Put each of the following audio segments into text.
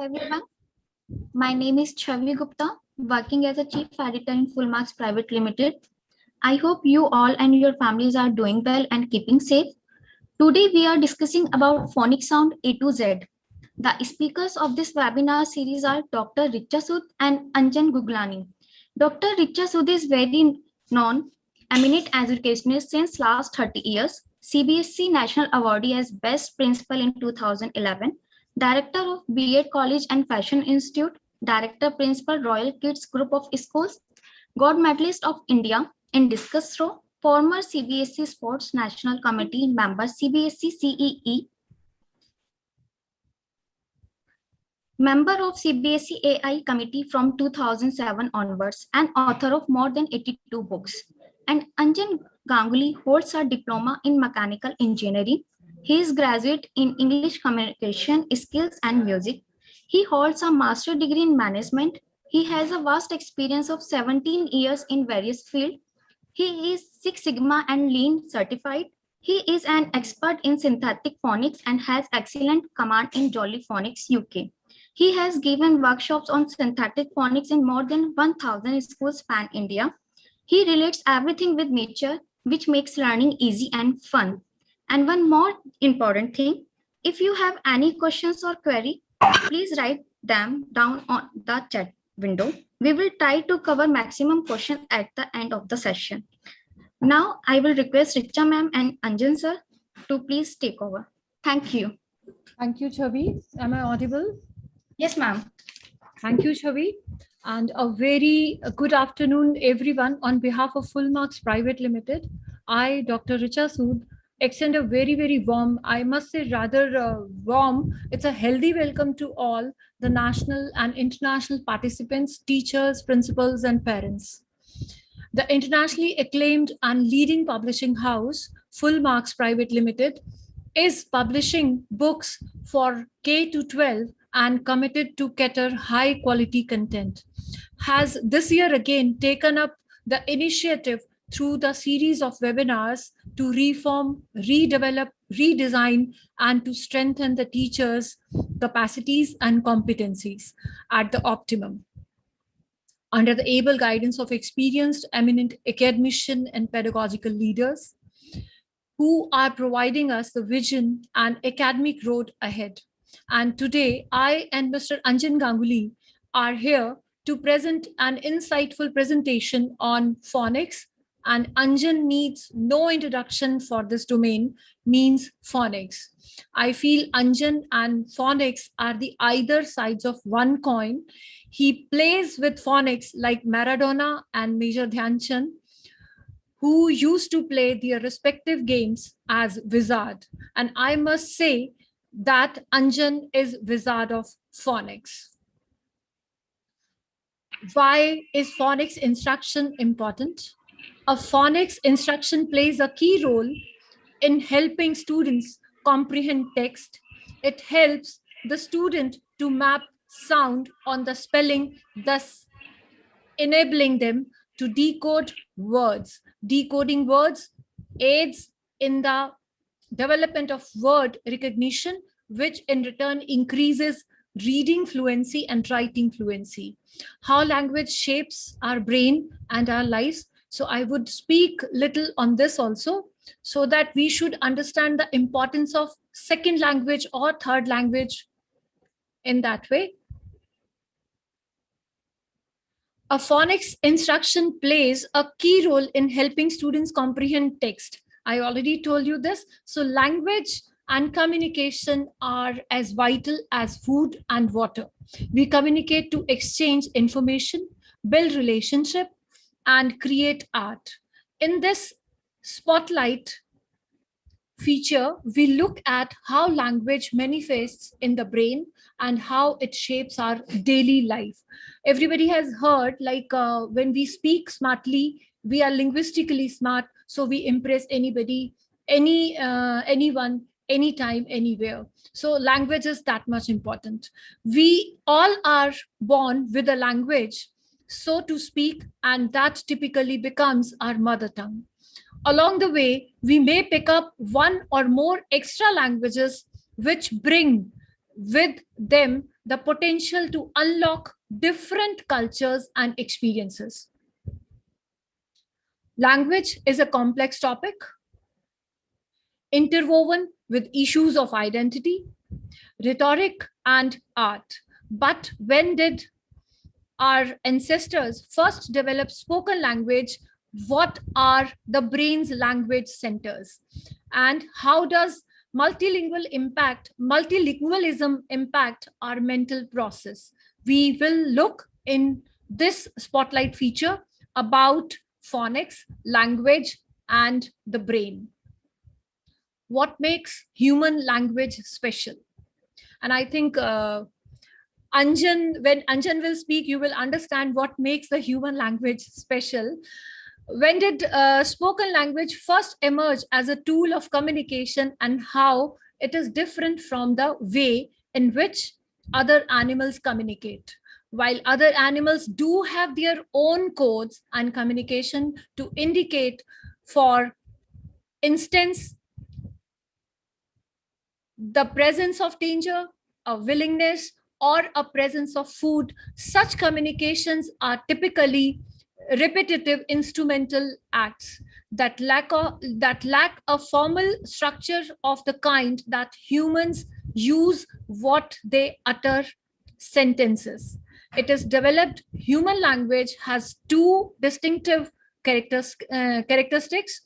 Hello everyone, my name is Chavi Gupta, working as a Chief Editor in Full Marks Private Limited. I hope you all and your families are doing well and keeping safe. Today we are discussing about phonic sound A to Z. The speakers of this webinar series are Dr. Richa Sood and Anjan Guglani. Dr. Richa Sood is very known, eminent educationist since last 30 years, CBSE National Awardee as Best Principal in 2011, Director of B.Ed College and Fashion Institute, Director Principal Royal Kids Group of Schools, Gold Medalist of India in Discus Throw, former CBSE Sports National Committee member CBSE CEE, member of CBSE AI committee from 2007 onwards, and author of more than 82 books. And Anjan Ganguly holds a diploma in mechanical engineering. He is graduate in English communication skills and music. He holds a master degree in management. He has a vast experience of 17 years in various fields. He is Six Sigma and Lean certified. He is an expert in synthetic phonics and has excellent command in Jolly Phonics UK. He has given workshops on synthetic phonics in more than 1,000 schools pan India. He relates everything with nature, which makes learning easy and fun. And one more important thing, if you have any questions or query, please write them down on the chat window. We will try to cover maximum questions at the end of the session. Now I will request Richa ma'am and Anjan sir to please take over. Thank you. Thank you, Chavi. Am I audible? Yes, ma'am. Thank you, Chavi. And a very good afternoon, everyone. On behalf of Full Marks Private Limited, I, Dr. Richa Sood, extend a very, very warm, I must say rather warm, it's a healthy welcome to all the national and international participants, teachers, principals, and parents. The internationally acclaimed and leading publishing house, Full Marks Private Limited, is publishing books for K to 12 and committed to cater high quality content, has this year again taken up the initiative through the series of webinars to reform, redevelop, redesign, and to strengthen the teachers' capacities and competencies at the optimum. Under the able guidance of experienced, eminent academician and pedagogical leaders who are providing us the vision and academic road ahead. And today, I and Mr. Anjan Ganguly are here to present an insightful presentation on phonics. And Anjan needs no introduction for this domain, means phonics. I feel Anjan and phonics are the either sides of one coin. He plays with phonics like Maradona and Major Dhyan Chand, who used to play their respective games as wizard. And I must say that Anjan is wizard of phonics. Why is phonics instruction important? A phonics instruction plays a key role in helping students comprehend text. It helps the student to map sound on the spelling, thus enabling them to decode words. Decoding words aids in the development of word recognition, which in return increases reading fluency and writing fluency. How language shapes our brain and our lives. So I would speak little on this also, so that we should understand the importance of second language or third language in that way. A phonics instruction plays a key role in helping students comprehend text. I already told you this. So language and communication are as vital as food and water. We communicate to exchange information, build relationship, and create art. In this spotlight feature, we look at how language manifests in the brain and how it shapes our daily life. Everybody has heard, like when we speak smartly, we are linguistically smart, so we impress anybody, anyone, anytime, anywhere. So language is that much important. We all are born with a language, so to speak, and that typically becomes our mother tongue. Along the way, we may pick up one or more extra languages which bring with them the potential to unlock different cultures and experiences. Language is a complex topic, interwoven with issues of identity, rhetoric, and art. But when did our ancestors first develop spoken language? What are the brain's language centers? And how does multilingualism impact our mental process? We will look in this spotlight feature about phonics, language, and the brain. What makes human language special? And I think when Anjan will speak, you will understand what makes the human language special. When did spoken language first emerge as a tool of communication, and how it is different from the way in which other animals communicate? While other animals do have their own codes and communication to indicate, for instance, the presence of danger, a willingness, or a presence of food, such communications are typically repetitive instrumental acts that lack a formal structure of the kind that humans use what they utter sentences. It is developed. Human language has two distinctive characteristics.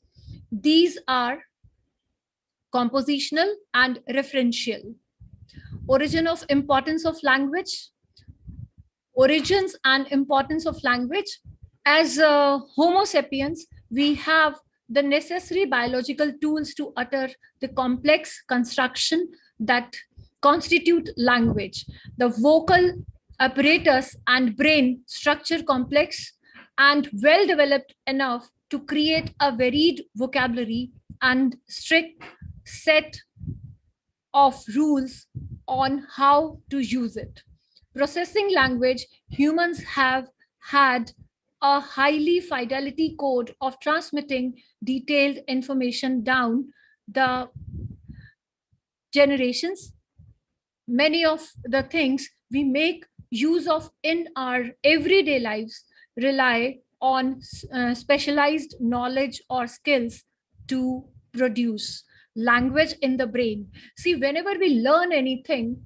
These are compositional and referential. Origin of importance of language. Origins and importance of language. As Homo sapiens, we have the necessary biological tools to utter the complex construction that constitute language. The vocal apparatus and brain structure complex and well developed enough to create a varied vocabulary and strict set of rules on how to use it. Processing language, humans have had a highly fidelity code of transmitting detailed information down the generations. Many of the things we make use of in our everyday lives rely on specialized knowledge or skills to produce. Language in the brain. See, whenever we learn anything,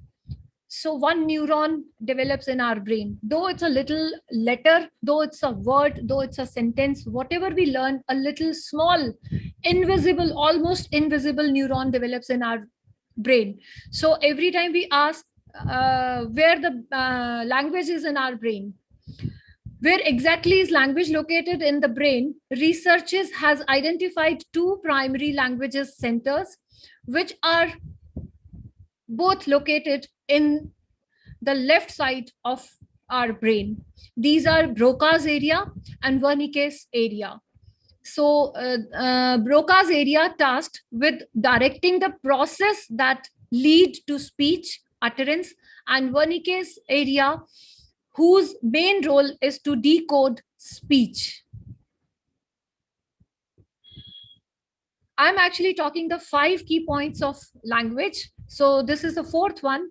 so one neuron develops in our brain. Though it's a little letter, though it's a word, though it's a sentence, whatever we learn, a little small, invisible, almost invisible neuron develops in our brain. So every time we ask where the language is in our brain, where exactly is language located in the brain, researchers has identified two primary languages centers, which are both located in the left side of our brain. These are Broca's area and Wernicke's area. So Broca's area tasked with directing the process that lead to speech utterance, and Wernicke's area whose main role is to decode speech. I'm actually talking the 5 key points of language. So this is the fourth one,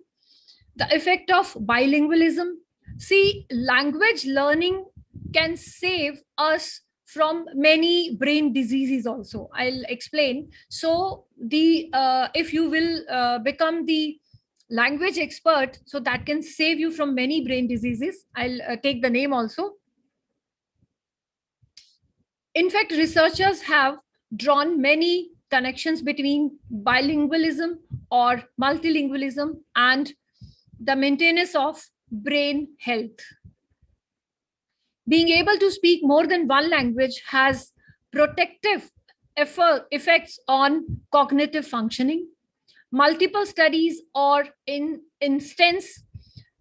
the effect of bilingualism. See, language learning can save us from many brain diseases also. I'll explain. So the if you will become the language expert, so that can save you from many brain diseases. I'll take the name also. In fact, researchers have drawn many connections between bilingualism or multilingualism and the maintenance of brain health. Being able to speak more than one language has protective effects on cognitive functioning. Multiple studies or in instance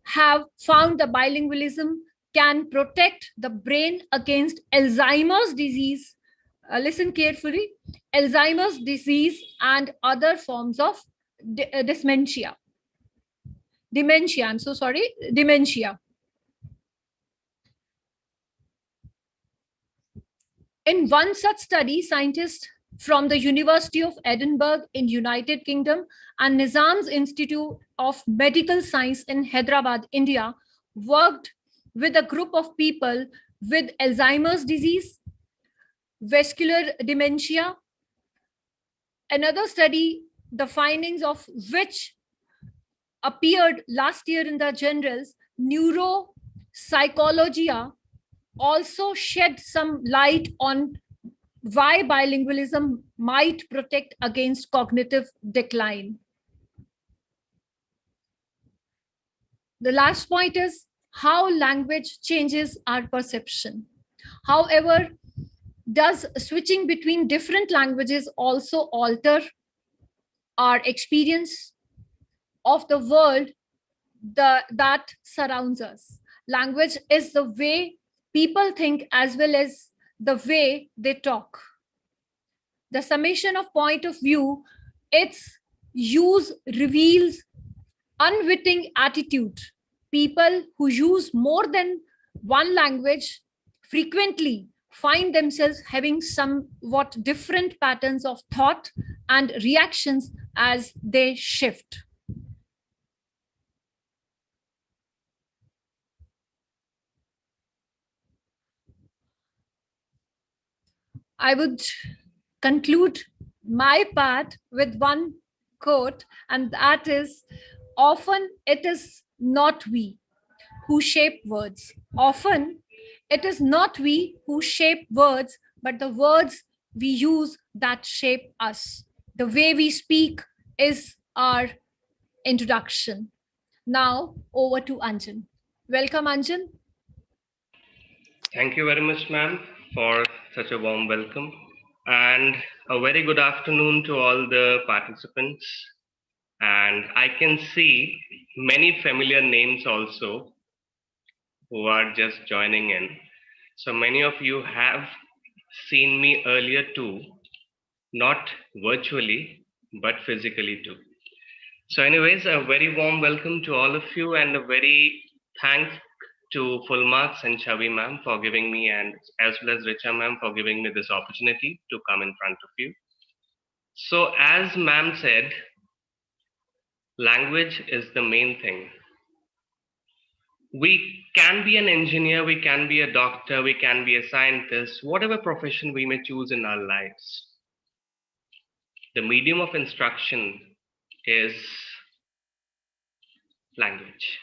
have found that bilingualism can protect the brain against Alzheimer's disease. Listen carefully, Alzheimer's disease and other forms of dementia. I'm so sorry, dementia. In one such study, scientists from the University of Edinburgh in United Kingdom and Nizam's Institute of Medical Science in Hyderabad, India, worked with a group of people with Alzheimer's disease, vascular dementia. Another study, the findings of which appeared last year in the journals Neuropsychologia, also shed some light on why bilingualism might protect against cognitive decline. The last point is how language changes our perception. However, does switching between different languages also alter our experience of the world that surrounds us? Language is the way people think as well as the way they talk. The summation of point of view, its use reveals unwitting attitude. People who use more than one language frequently find themselves having somewhat different patterns of thought and reactions as they shift. I would conclude my part with one quote, and that is, often it is not we who shape words. Often it is not we who shape words, but the words we use that shape us. The way we speak is our introduction. Now over to Anjan. Welcome, Anjan. Thank you very much, ma'am, for such a warm welcome. And a very good afternoon to all the participants. And I can see many familiar names also who are just joining in. So many of you have seen me earlier too, not virtually, but physically too. So, anyways, a very warm welcome to all of you and a very thanks to Full Marks and Chavi ma'am for giving me, and as well as Richa ma'am for giving me this opportunity to come in front of you. So, as ma'am said, language is the main thing. We can be an engineer, we can be a doctor, we can be a scientist, whatever profession we may choose in our lives. The medium of instruction is language.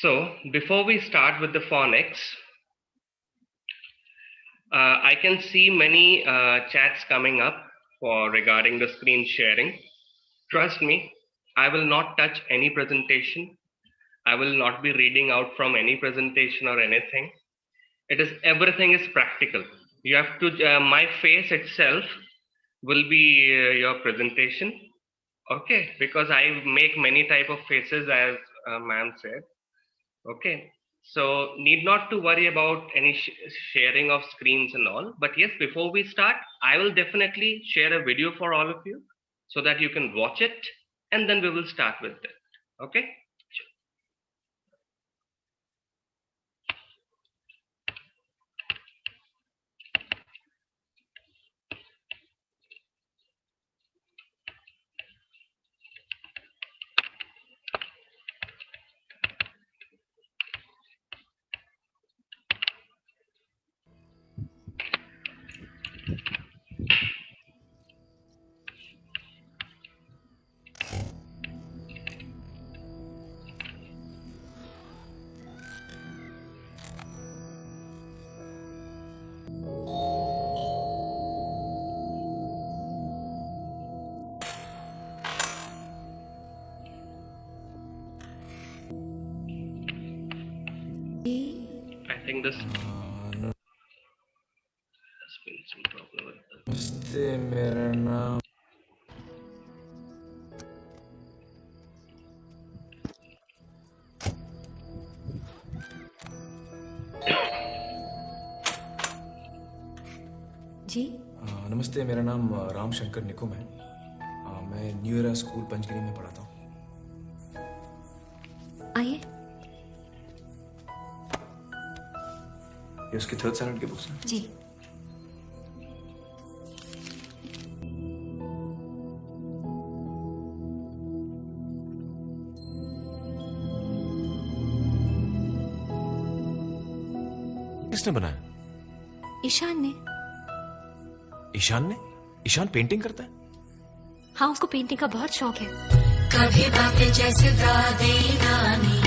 So, before we start with the phonics, I can see many chats coming up for regarding the screen sharing. Trust me, I will not touch any presentation. I will not be reading out from any presentation or anything. It is everything is practical. You have to, my face itself will be your presentation. Okay, because I make many type of faces as ma'am said. Okay, so need not to worry about any sharing of screens and all. But yes, before we start, I will definitely share a video for all of you so that you can watch it, and then we will start with it. Okay. I think this has been some problem with this. जी नमस्ते, मेरा नाम राम शंकर निकुम है। मैं new Ira school Panchgiri में पढ़ाता हूँ। आइए। ये उसकी थर्ड स्टैंडर्ड की बुक्स हैं? जी। किसने बनाया? ईशान ने। ईशान ने? ईशान पेंटिंग करता है? हाँ, उसको पेंटिंग का बहुत शौक है। कभी बातें जैसे दादी नानी,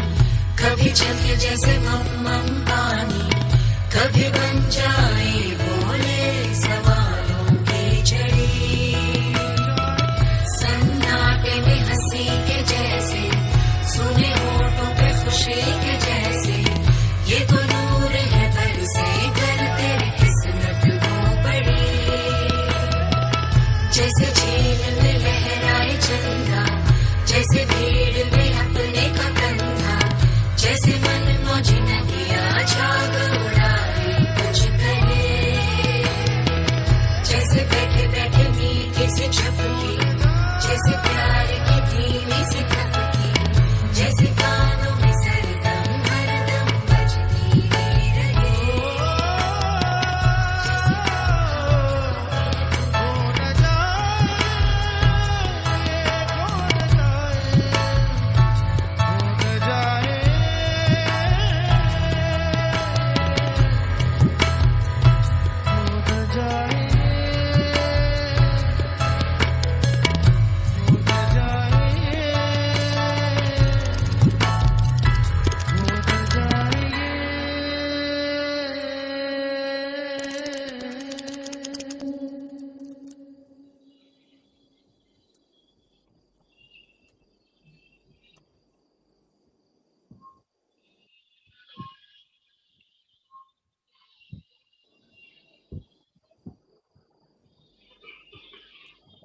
कभी चलके जैसे मम पानी, कभी बन जाए बोले सवालों की झड़ी, सन्नाटे में हंसी के जैसे, सुने होठों पे खुशी के जैसे, ये तो नूर है बरसे कर तेरी किस्मत हो बड़ी, जैसे झील में लहराए चंदा, जैसे भीड़ में अपने का कंधा, जैसे मन मौजी नदियाँ झाग उड़ाए कुछ करे, जैसे बैठे बैठे मीठी सी झपकी, जैसे प्यार की धीमी सी थपकी, जैसे कानों में सरगम हरदम बजती रहे,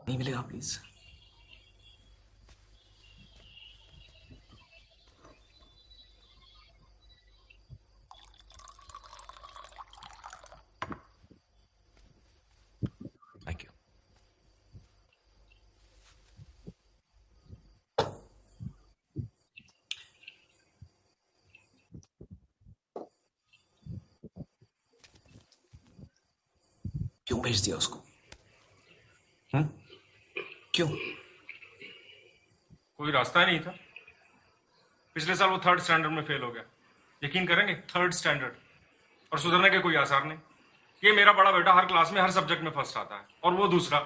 नहीं मिलेगा प्लीज। Thank you. क्यों भेज दिया उसको? क्यों? कोई रास्ता नहीं था। पिछले साल वो 3rd स्टैंडर्ड में फेल हो गया। यकीन करेंगे, 3rd स्टैंडर्ड, और सुधरने के कोई आसार नहीं। ये मेरा बड़ा बेटा हर क्लास में हर सब्जेक्ट में फर्स्ट आता है, और वो दूसरा।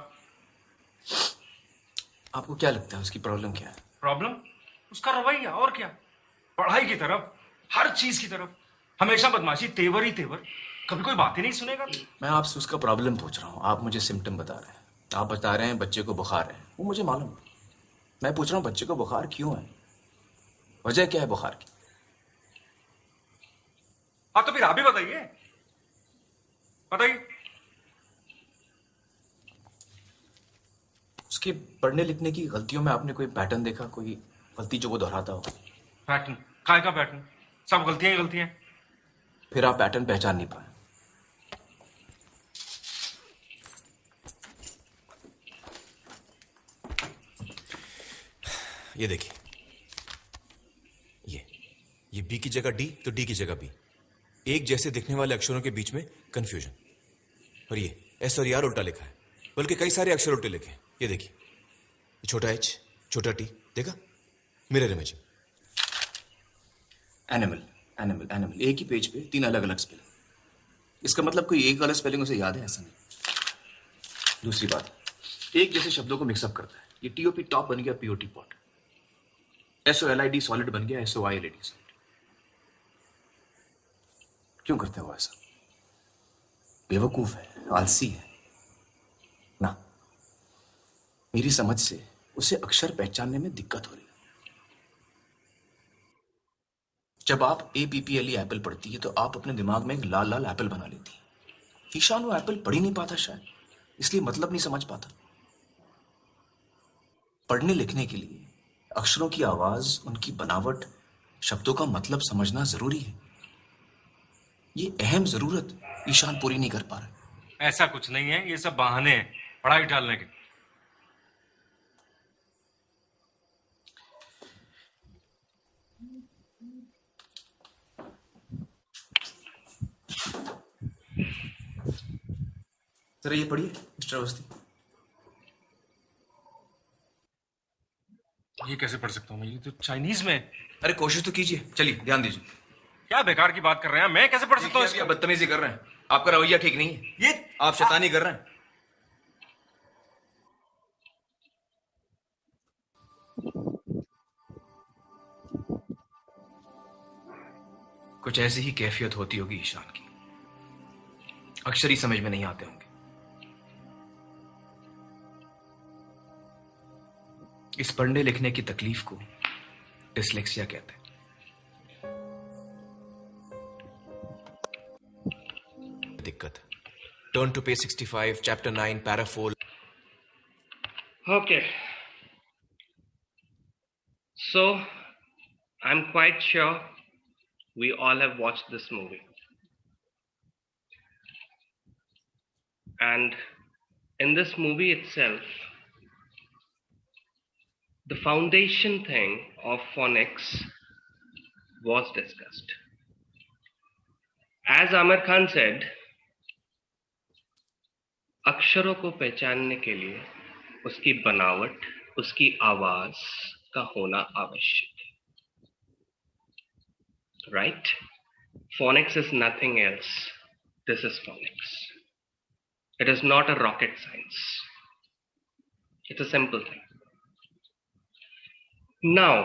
आपको क्या लगता है उसकी प्रॉब्लम क्या है? प्रॉब्लम उसका रवैया, और क्या। पढ़ाई की तरफ, हर चीज की तरफ हमेशा बदमाशी, तेवर ही तेवर। कभी कोई बात ही नहीं सुनेगा। मैं आपसे उसका प्रॉब्लम पूछ रहा हूँ, आप मुझे सिम्टम बता रहे हैं। आप बता रहे हैं बच्चे को बुखार है, वो मुझे मालूम है। मैं पूछ रहा हूँ बच्चे को बुखार क्यों है, वजह क्या है बुखार की? हाँ तो फिर आप ही बताइए, बताइए। उसके पढ़ने लिखने की गलतियों में आपने कोई पैटर्न देखा, कोई गलती जो वो दोहराता हो? पैटर्न? काय का पैटर्न? सब गलतियां ही गलतियां। फिर आप पैटर्न पहचान नहीं पाए। ये देखिए, ये बी की जगह डी तो डी की जगह बी। एक जैसे दिखने वाले अक्षरों के बीच में कंफ्यूजन। और ये एस और आर उल्टा लिखा है, बल्कि कई सारे अक्षर उल्टे लिखे हैं। ये देखिए, छोटा एच, छोटा टी, देखा? Mirror image. Animal animal animal, एक ही पेज पे 3 अलग अलग स्पेलिंग। इसका मतलब कोई एक गलत स्पेलिंग उसे याद है, ऐसा नहीं। दूसरी बात, एक जैसे शब्दों को मिक्सअप करता है। ये टीओपी टॉप बन गया पीओटी पॉट, SOLID सॉलिड बन गया SOILD सॉलिड। क्यों करते हो ऐसा? बेवकूफ है, आलसी है ना। मेरी समझ से उसे अक्षर पहचानने में दिक्कत हो रही है। जब आप APPLE एप्पल पढ़ती है तो आप अपने दिमाग में एक लाल लाल एप्पल बना लेती है। ईशान वो एप्पल पढ़ ही नहीं पाता, शायद इसलिए मतलब नहीं समझ पाता। पढ़ने लिखने के लिए अक्षरों की आवाज, उनकी बनावट, शब्दों का मतलब समझना जरूरी है। ये अहम जरूरत ईशान पूरी नहीं कर पा रहा। ऐसा कुछ नहीं है, ये सब बहाने हैं पढ़ाई टालने के। जरा ये पढ़िए मिस्टर अवस्थी। ये कैसे पढ़ सकता हूँ मैं? ये तो चाइनीज में है। अरे कोशिश तो कीजिए, चलिए ध्यान दीजिए। क्या बेकार की बात कर रहे हैं? मैं कैसे पढ़ सकता हूँ इसको? बदतमीजी कर रहे हैं, आपका रवैया ठीक नहीं है, ये आप शैतानी कर रहे हैं। कुछ ऐसी ही कैफियत होती होगी ईशान की, अक्षर ही समझ में नहीं आते होंगे। इस पढ़ने लिखने की तकलीफ को डिसलेक्सिया कहते हैं। दिक्कत। Turn to page 65, chapter 9, para 4. Okay, so I'm quite sure we all have watched this movie. And in this movie itself, the foundation thing of phonics was discussed. As Amir Khan said, अक्षरों को पहचानने के लिए उसकी बनावट, उसकी आवाज का होना आवश्यक है. Right? Phonics is nothing else. This is phonics. It is not a rocket science. It's a simple thing. Now,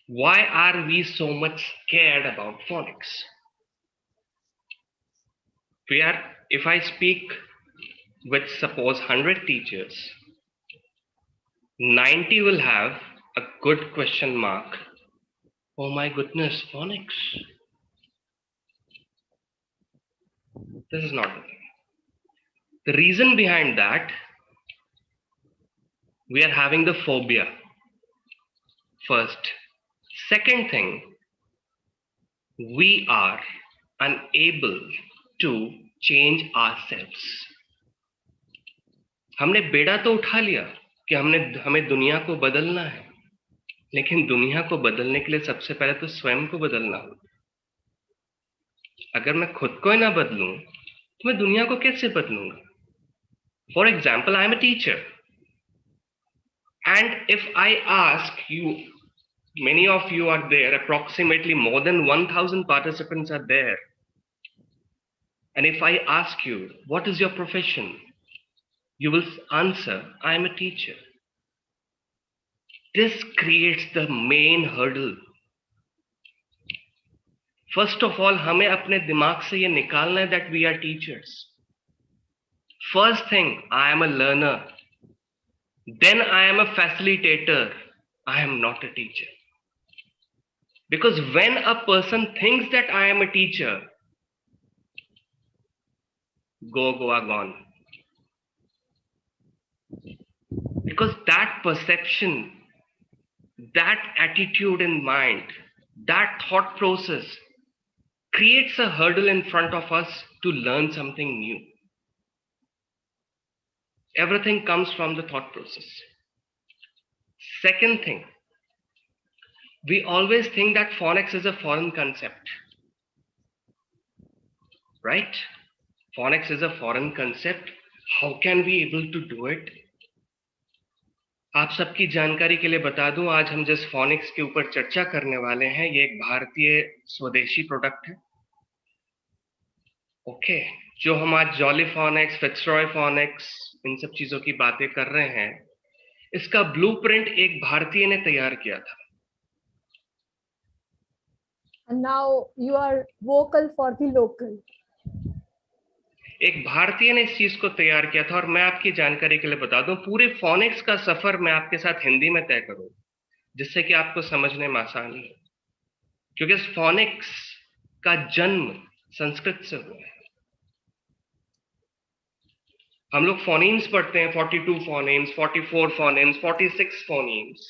why are we so much scared about phonics? If I speak with suppose 100 teachers, 90 will have a good question mark. Oh my goodness, phonics. This is not the thing. The reason behind that, we are having the phobia. First. Second thing, we are unable to change ourselves. हमने बेड़ा तो उठा लिया कि हमें दुनिया को बदलना है, लेकिन दुनिया को बदलने के लिए सबसे पहले तो स्वयं को बदलना होगा. अगर मैं खुद को ही ना बदलूं तो मैं दुनिया को कैसे बदलूंगा? For example, I am a teacher, and if I ask you, many of you are there, approximately more than 1000 participants are there, and if I ask you, what is your profession? You will answer, I am a teacher. This creates the main hurdle. First of all, हमें अपने दिमाग से ये निकालना है that we are teachers. First thing, I am a learner. Then I am a facilitator. I am not a teacher. Because when a person thinks that I am a teacher, go are gone. Because that perception, that attitude in mind, that thought process creates a hurdle in front of us to learn something new. Everything comes from the thought process. Second thing, we always think that phonics is a foreign concept. Right? Phonics is a foreign concept. How can we able to do it? आप सबकी जानकारी के लिए बता दूं, आज हम जिस फोनिक्स के ऊपर चर्चा करने वाले हैं, ये एक भारतीय स्वदेशी प्रोडक्ट है. ओके, जो हम आज जॉली फोनिक्स, फिट्जरॉय फोनिक्स, इन सब चीजों की बातें कर रहे हैं, इसका ब्लूप्रिंट एक भारतीय ने तैयार किया था. And now you are vocal for the local. एक भारतीय ने इस चीज को तैयार किया था. और मैं आपकी जानकारी के लिए बता दूं, पूरे फोनिक्स का सफर मैं आपके साथ हिंदी में तय करूं, जिससे कि आपको समझने में आसानी हो, क्योंकि इस फोनिक्स का जन्म संस्कृत से हुआ है. हम लोग फोनीम्स पढ़ते हैं, 42 फोनेम्स, 44 फोनेम्स, 46 फोनीम्स.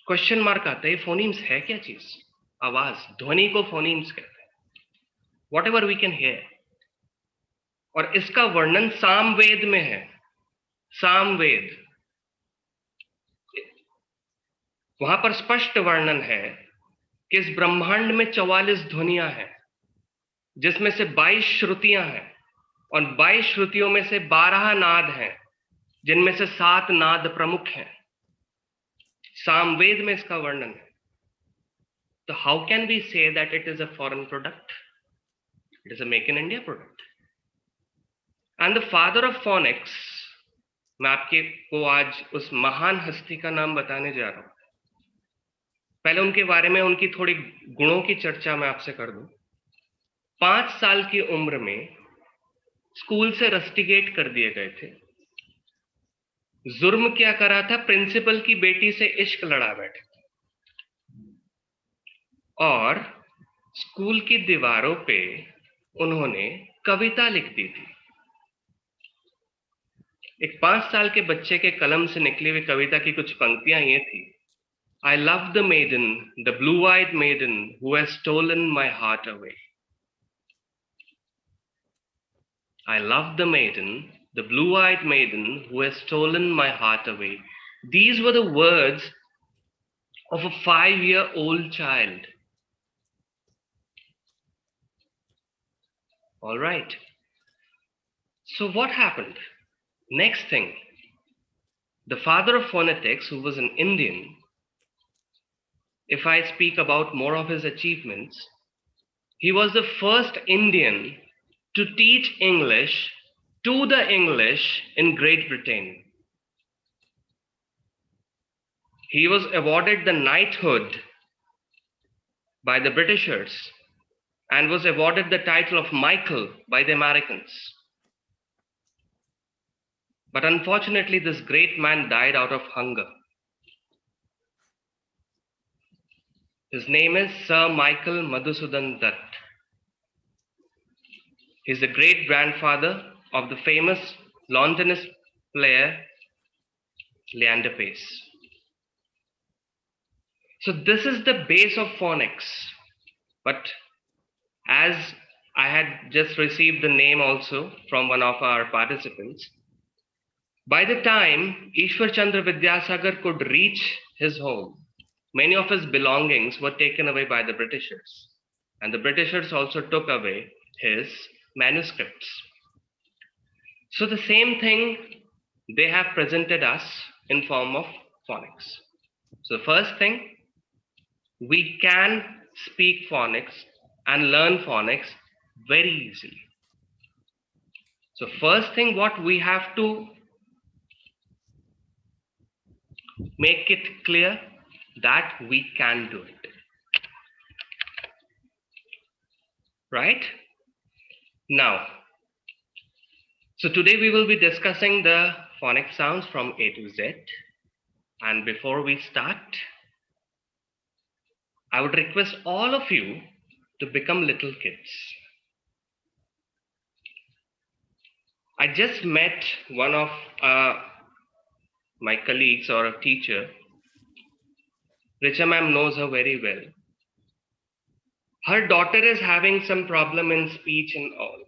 क्वेश्चन मार्क आता है, फोनीम्स है क्या चीज? आवाज, ध्वनि को फोनीम्स कहते हैं. Whatever we can hear. और इसका वर्णन सामवेद में है. सामवेद, वहां पर स्पष्ट वर्णन है कि इस ब्रह्मांड में 44 ध्वनियां हैं, जिसमें से 22 श्रुतियां हैं, और 22 श्रुतियों में से 12 नाद हैं, जिनमें से 7 नाद प्रमुख हैं. सामवेद में इसका वर्णन है. So how can we say that it is a foreign product? It is a make in India product. And the father of phonics, मैं आपके को आज उस महान हस्ती का नाम बताने जा रहा हूं. पहले उनके बारे में उनकी थोड़ी गुणों की चर्चा मैं आपसे कर दूं. 5 साल की उम्र में स्कूल से रस्टिकेट कर दिए गए थे. जुर्म क्या करा था? प्रिंसिपल की बेटी से इश्क लड़ा बैठे और स्कूल की दीवारों पे उन्होंने कविता लिख दी थी. एक 5 साल के बच्चे के कलम से निकली हुई कविता की कुछ पंक्तियां ये थी. I love the maiden, the blue-eyed maiden who has stolen my heart away. I love the maiden, the blue-eyed maiden who has stolen my heart away. These were the words of a 5-year-old child. All right. So what happened? Next thing, the father of phonetics, who was an Indian, if I speak about more of his achievements, he was the first Indian to teach English to the English in Great Britain. He was awarded the knighthood by the Britishers and was awarded the title of Michael by the Americans. But unfortunately, this great man died out of hunger. His name is Sir Michael Madhusudan Dutt. He's the great grandfather of the famous lawn tennis player Leander Pace. So this is the base of phonics. But as I had just received the name also from one of our participants, by the time Ishwar Chandra Vidyasagar could reach his home, many of his belongings were taken away by the Britishers. And the Britishers also took away his manuscripts. So the same thing they have presented us in form of phonics. So the first thing, we can speak phonics and learn phonics very easily. So first thing, what we have to make it clear that we can do it. Right? Now, so today we will be discussing the phonic sounds from A to Z. And before we start, I would request all of you to become little kids. I just met one of my colleagues or a teacher. Richa ma'am knows her very well. Her daughter is having some problem in speech and all.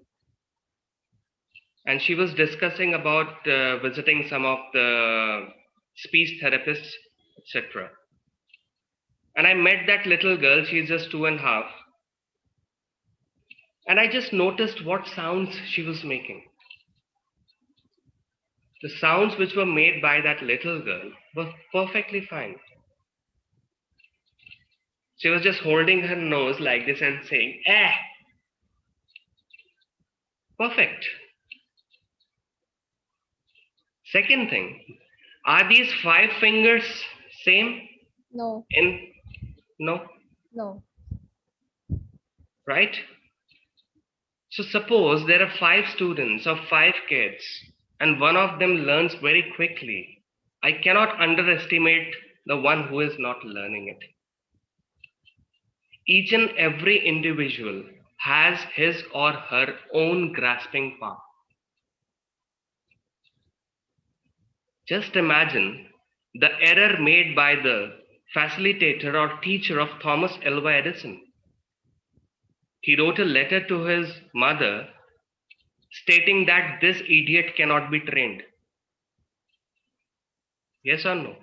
And she was discussing about visiting some of the speech therapists, etc. And I met that little girl, she's just 2.5. And I just noticed what sounds she was making. The sounds which were made by that little girl were perfectly fine. She was just holding her nose like this and saying, eh. Perfect. Second thing, are these 5 fingers same? No. No? No. Right? So suppose there are 5 students or 5 kids and one of them learns very quickly. I cannot underestimate the one who is not learning it. Each and every individual has his or her own grasping power. Just imagine the error made by the facilitator or teacher of Thomas Alva Edison. He wrote a letter to his mother stating that this idiot cannot be trained. Yes or no?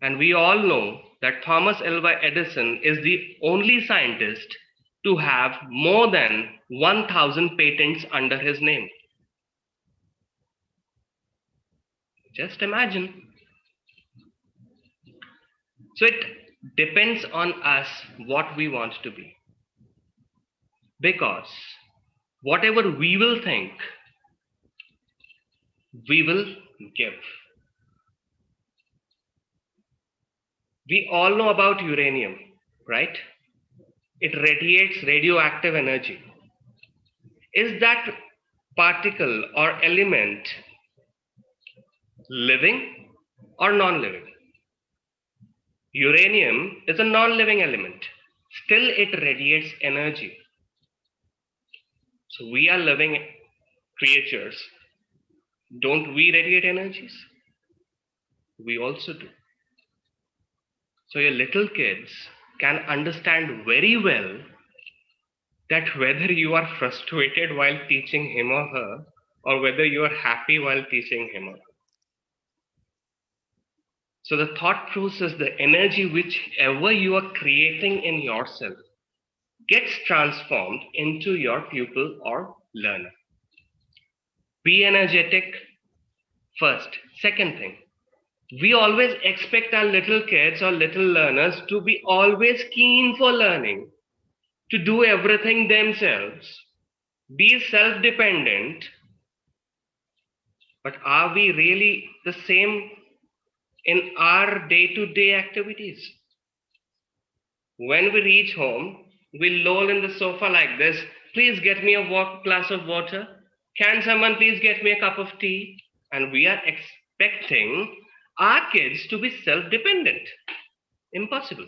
And we all know that Thomas Alva Edison is the only scientist to have more than 1,000 patents under his name. Just imagine. So it depends on us what we want to be. Because whatever we will think, we will give. We all know about uranium, right? It radiates radioactive energy. Is that particle or element living or non-living? Uranium is a non-living element. Still, it radiates energy. So we are living creatures. Don't we radiate energies? We also do. So your little kids can understand very well that whether you are frustrated while teaching him or her, or whether you are happy while teaching him or her. So the thought process, the energy whichever you are creating in yourself gets transformed into your pupil or learner. Be energetic first. Second thing, we always expect our little kids or little learners to be always keen for learning, to do everything themselves, be self-dependent. But are we really the same in our day-to-day activities? When we reach home, we loll in the sofa like this. Please get me a glass of water. Can someone please get me a cup of tea? And we are expecting our kids to be self-dependent. Impossible.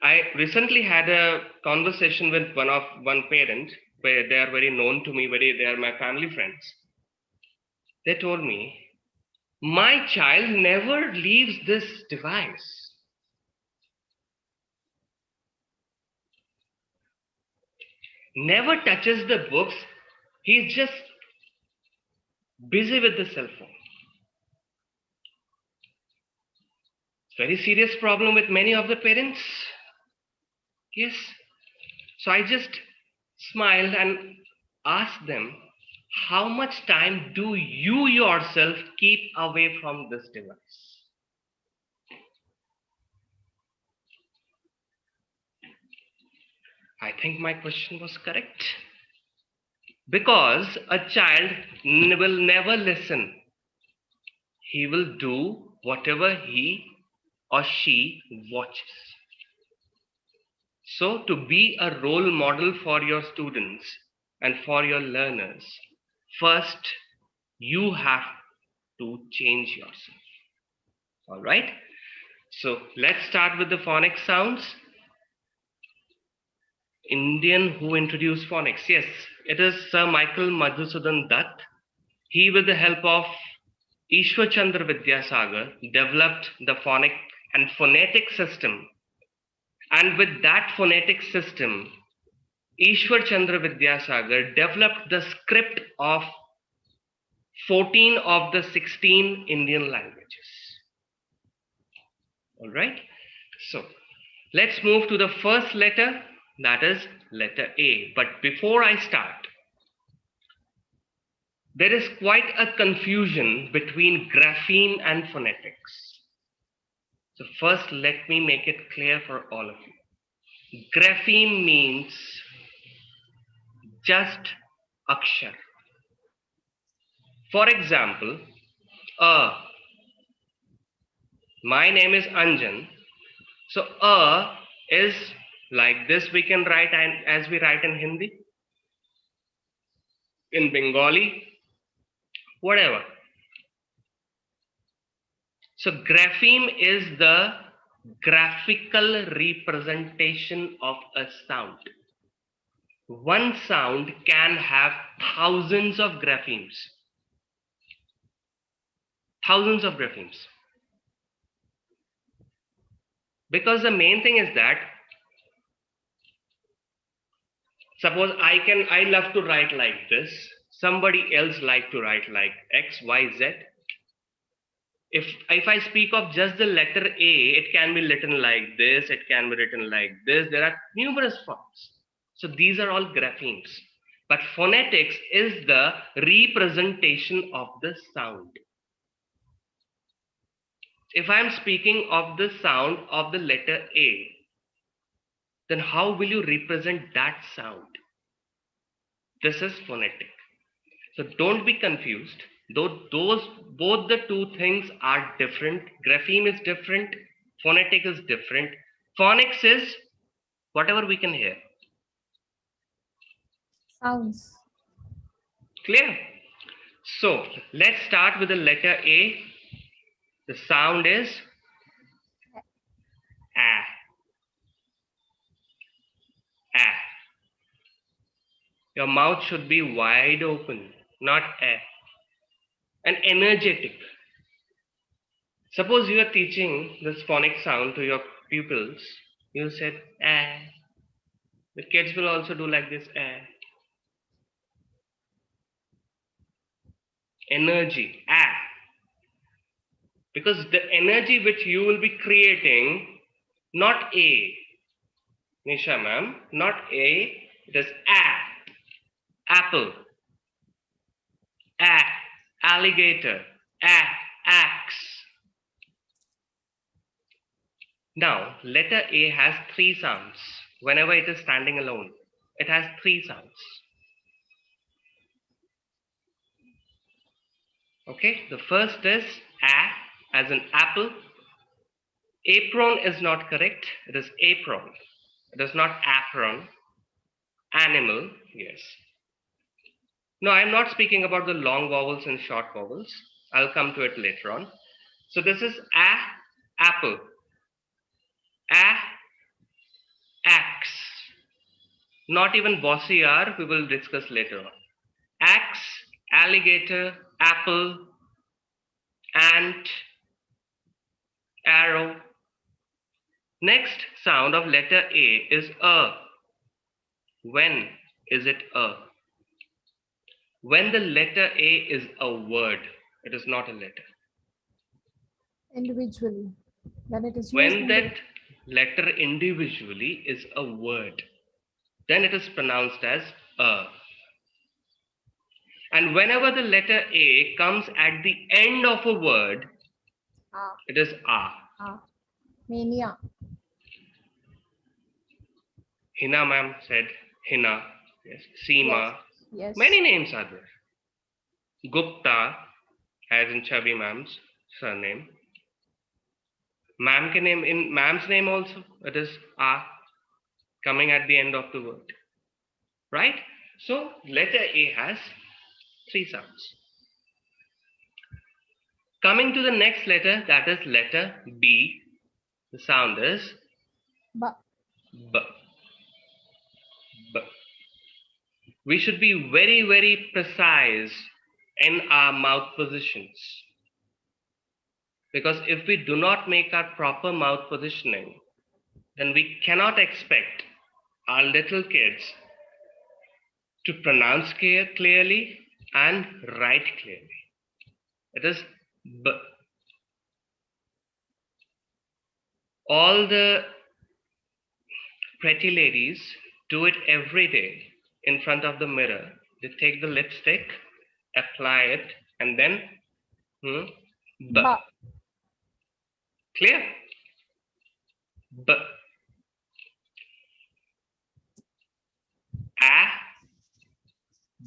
I recently had a conversation with one parent where they are very known to me, they are my family friends. They told me, my child never leaves this device. Never touches the books. He's just busy with the cell phone. It's a very serious problem with many of the parents. Yes. So I just smiled and asked them, how much time do you yourself keep away from this device? I think my question was correct. Because a child will never listen. He will do whatever he or she watches. So to be a role model for your students and for your learners, first you have to change yourself. All right. So let's start with the phonics sounds. Indian who introduced phonics? Yes, it is Sir Michael Madhusudan Dutt. He, with the help of Ishwar Chandra Vidyasagar, developed the phonic and phonetic system. And with that phonetic system, Ishwar Chandra Vidyasagar developed the script of 14 of the 16 Indian languages. All right. So let's move to the first letter, that is letter A. But before I start, there is quite a confusion between grapheme and phonetics. So first, let me make it clear for all of you. Grapheme means just akshar. For example, my name is Anjan. So is like this. We can write as we write in Hindi, in Bengali, whatever. So grapheme is the graphical representation of a sound. One sound can have thousands of graphemes. Thousands of graphemes. Because the main thing is that, suppose I love to write like this. Somebody else like to write like X, Y, Z. If I speak of just the letter A, it can be written like this, it can be written like this. There are numerous forms. So these are all graphemes. But phonetics is the representation of the sound. If I'm speaking of the sound of the letter A, then how will you represent that sound? This is phonetic. So don't be confused. Though those both the two things are different. Grapheme is different. Phonetic is different. Phonics is whatever we can hear. Sounds. Clear? So let's start with the letter A. The sound is A. A. Your mouth should be wide open, not A. And energetic. Suppose you are teaching this phonic sound to your pupils. You said A. The kids will also do like this A. Energy, A. Because the energy which you will be creating, not A. Nisha ma'am, not A, it is A. Apple, A. Alligator, A. Axe. Now, letter A has three sounds. Whenever it is standing alone, it has three sounds. Okay, the first is A as an apple. Apron is not correct. It is apron. It is not apron. Animal, yes. No, I'm not speaking about the long vowels and short vowels. I'll come to it later on. So this is apple. Axe. Not even bossy R, we will discuss later on. Axe, alligator, apple, ant, arrow. Next sound of letter A is A. When is it A? When the letter A is a word, it is not a letter. Individually. When it is used When that letter individually is a word, then it is pronounced as A. And whenever the letter A comes at the end of a word, it is A. Mania. Hina ma'am said Hina. Yes. Seema. Yes. Many names are there. Gupta, as in Chavi ma'am's surname. Ma'am ke name, in ma'am's name also, it is A coming at the end of the word. Right? So letter A has three sounds. Coming to the next letter, that is letter B. The sound is B. B. B. We should be very, very precise in our mouth positions. Because if we do not make our proper mouth positioning, then we cannot expect our little kids to pronounce clearly and write clearly. It is B. All the pretty ladies do it every day in front of the mirror. They take the lipstick, apply it, and then B. Clear? B. A.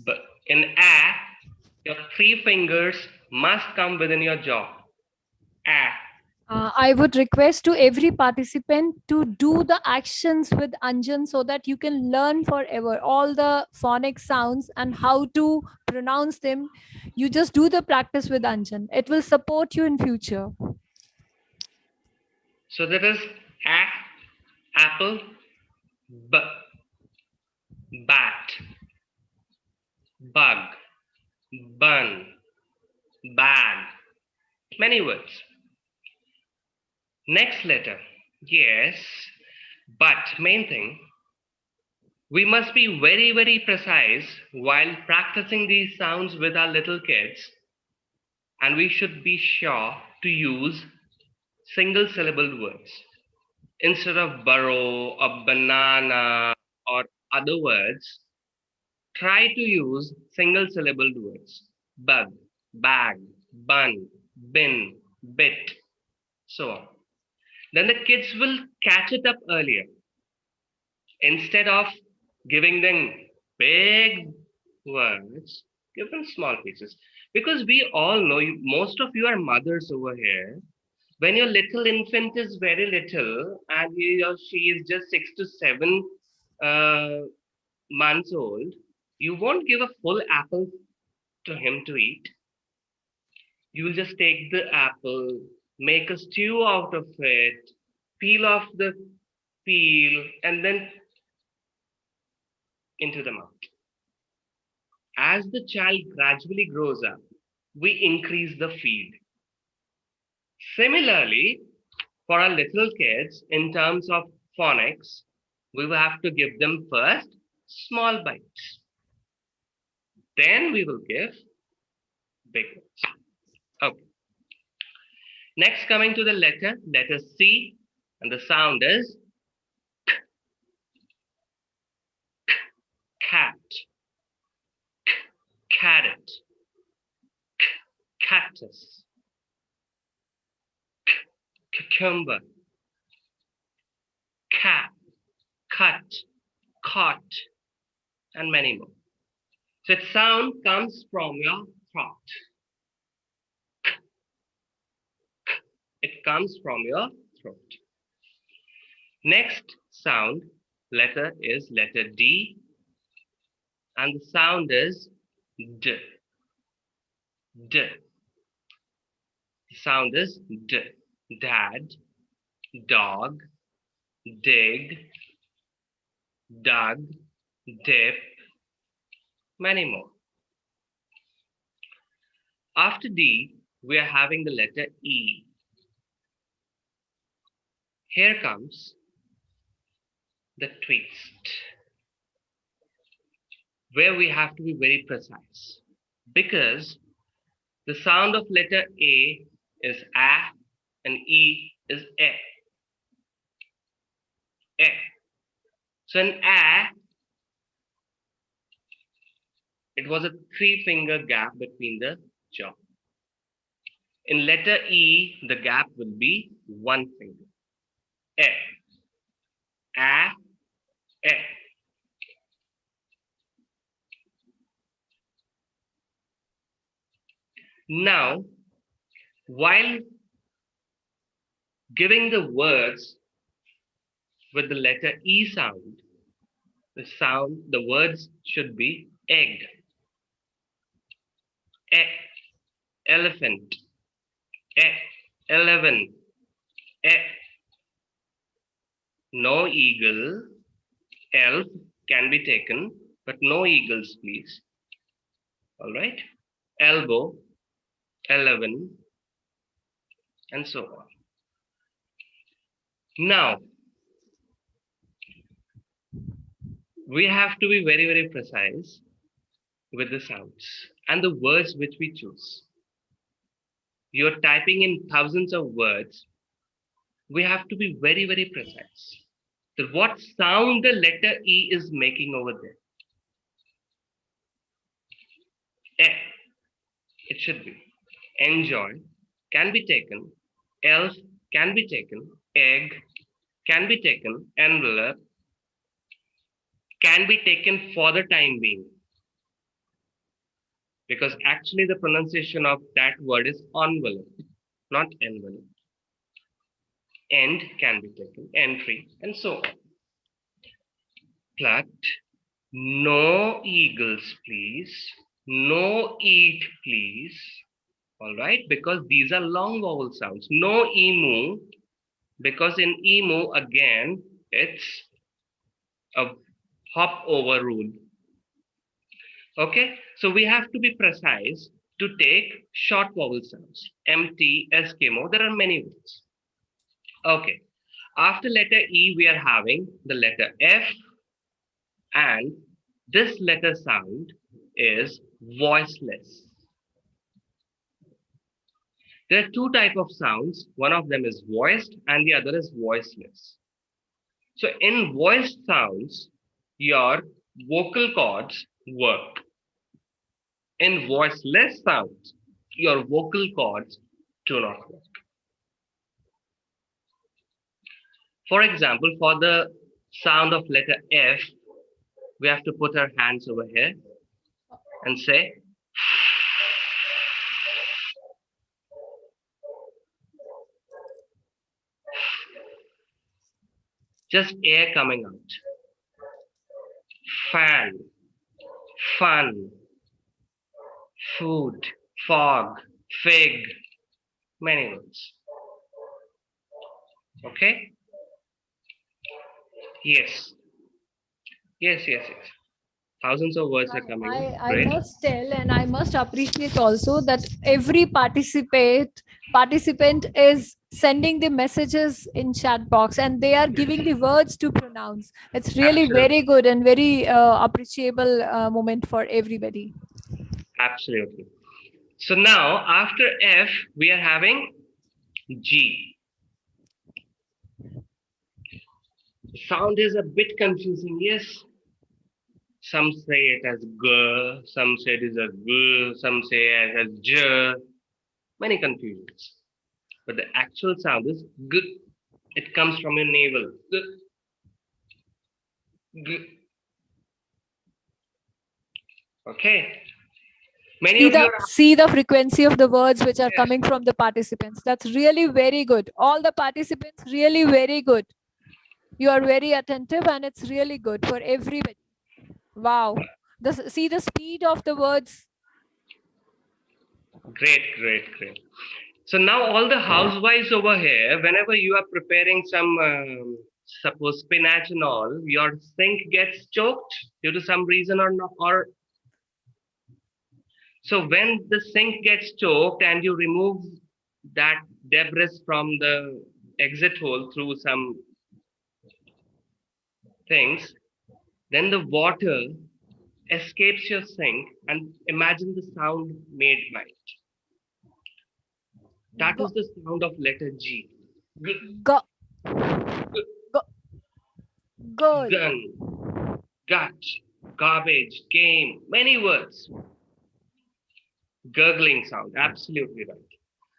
B. In A, your three fingers must come within your jaw. A. I would request to every participant to do the actions with Anjan so that you can learn forever all the phonic sounds and how to pronounce them. You just do the practice with Anjan. It will support you in future. So that is A, apple, B, bat, bug, bun, bag. Many words. Next letter, yes, but main thing, we must be very, very precise while practicing these sounds with our little kids, and we should be sure to use single syllable words. Instead of burrow or banana or other words, try to use single syllabled words. Bug, bag, bun, bin, bit. so on. Then the kids will catch it up earlier. Instead of giving them big words, give them small pieces. Because we all know, most of you are mothers over here. When your little infant is very little and he or she is just 6 to 7 months old, you won't give a full apple to him to eat. You will just take the apple, make a stew out of it, peel off the peel, and then into the mouth. As the child gradually grows up, we increase the feed. Similarly, for our little kids, in terms of phonics, we will have to give them first small bites. Then we will give big ones. Okay. Next, coming to the letter C, and the sound is cat, carrot, cactus, cucumber, cat, cut, caught, and many more. So its sound comes from your throat. It comes from your throat. Next sound letter is letter D, and the sound is D. D. The sound is D. Dad, dog, dig, dug, dip, many more. After D, we are having the letter E. Here comes the twist, where we have to be very precise, because the sound of letter A is A and E is E. E. So in A, it was a 3-finger gap between the jaw. In letter E, the gap will be 1 finger. E. A. E. Now, while giving the words with the letter E sound, the words should be egg, elephant, 11, no eagle, elf can be taken, but no eagles, please. All right, elbow, 11, and so on. Now, we have to be very, very precise with the sounds and the words which we choose. You're typing in thousands of words. We have to be very, very precise. So what sound the letter E is making over there? E. It should be. Enjoy can be taken. Elf can be taken. Egg can be taken. Envelope can be taken for the time being, because actually the pronunciation of that word is envelope, not envelope. End can be taken, entry, and so on. Plucked, no eagles, please. No eat, please. All right, because these are long vowel sounds. No emu, because in emu, again, it's a hop over rule. Okay, so we have to be precise to take short vowel sounds. MT, Eskimo, there are many words. Okay, after letter E, we are having the letter F, and this letter sound is voiceless. There are 2 types of sounds. One of them is voiced and the other is voiceless. So in voiced sounds, your vocal cords work. In voiceless sounds, your vocal cords do not work. For example, for the sound of letter F, we have to put our hands over here and say, just air coming out. Fan, fun, food, fog, fig, many words. Okay? Yes. Yes, yes, yes. Thousands of words are coming in. I Great. must tell and I must appreciate also that every participant is sending the messages in chat box and they are giving the words to pronounce. It's really very Absolutely. good and very appreciable moment for everybody. Absolutely. So now after F, we are having G. The sound is a bit confusing, yes. Some say it as G, some say it is a G, some say it as J. Many confusions. But the actual sound is G. It comes from your navel. G. G. Okay. Many of you are See the frequency of the words which are yes, coming from the participants. That's really very good. All the participants really very good. You are very attentive and it's really good for everybody. Wow. See the speed of the words. great, great, great. So now all the housewives over here, whenever you are preparing some, suppose spinach and all, your sink gets choked due to some reason or not, or so when the sink gets choked and you remove that debris from the exit hole through some things, then the water escapes your sink and imagine the sound made by it. That is the sound of letter G. Go, go, good. Gun, gut, garbage, game, many words. Gurgling sound, absolutely right.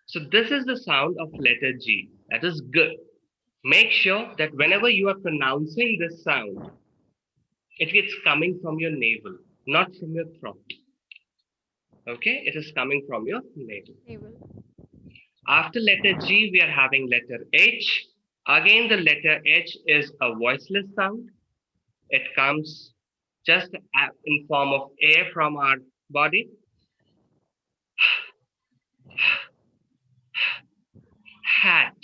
So this is the sound of letter G, that is G. Make sure that whenever you are pronouncing this sound, it is coming from your navel, not from your throat. Okay, it is coming from your navel. After letter G, we are having letter H. Again, the letter H is a voiceless sound. It comes just in form of air from our body. Hat,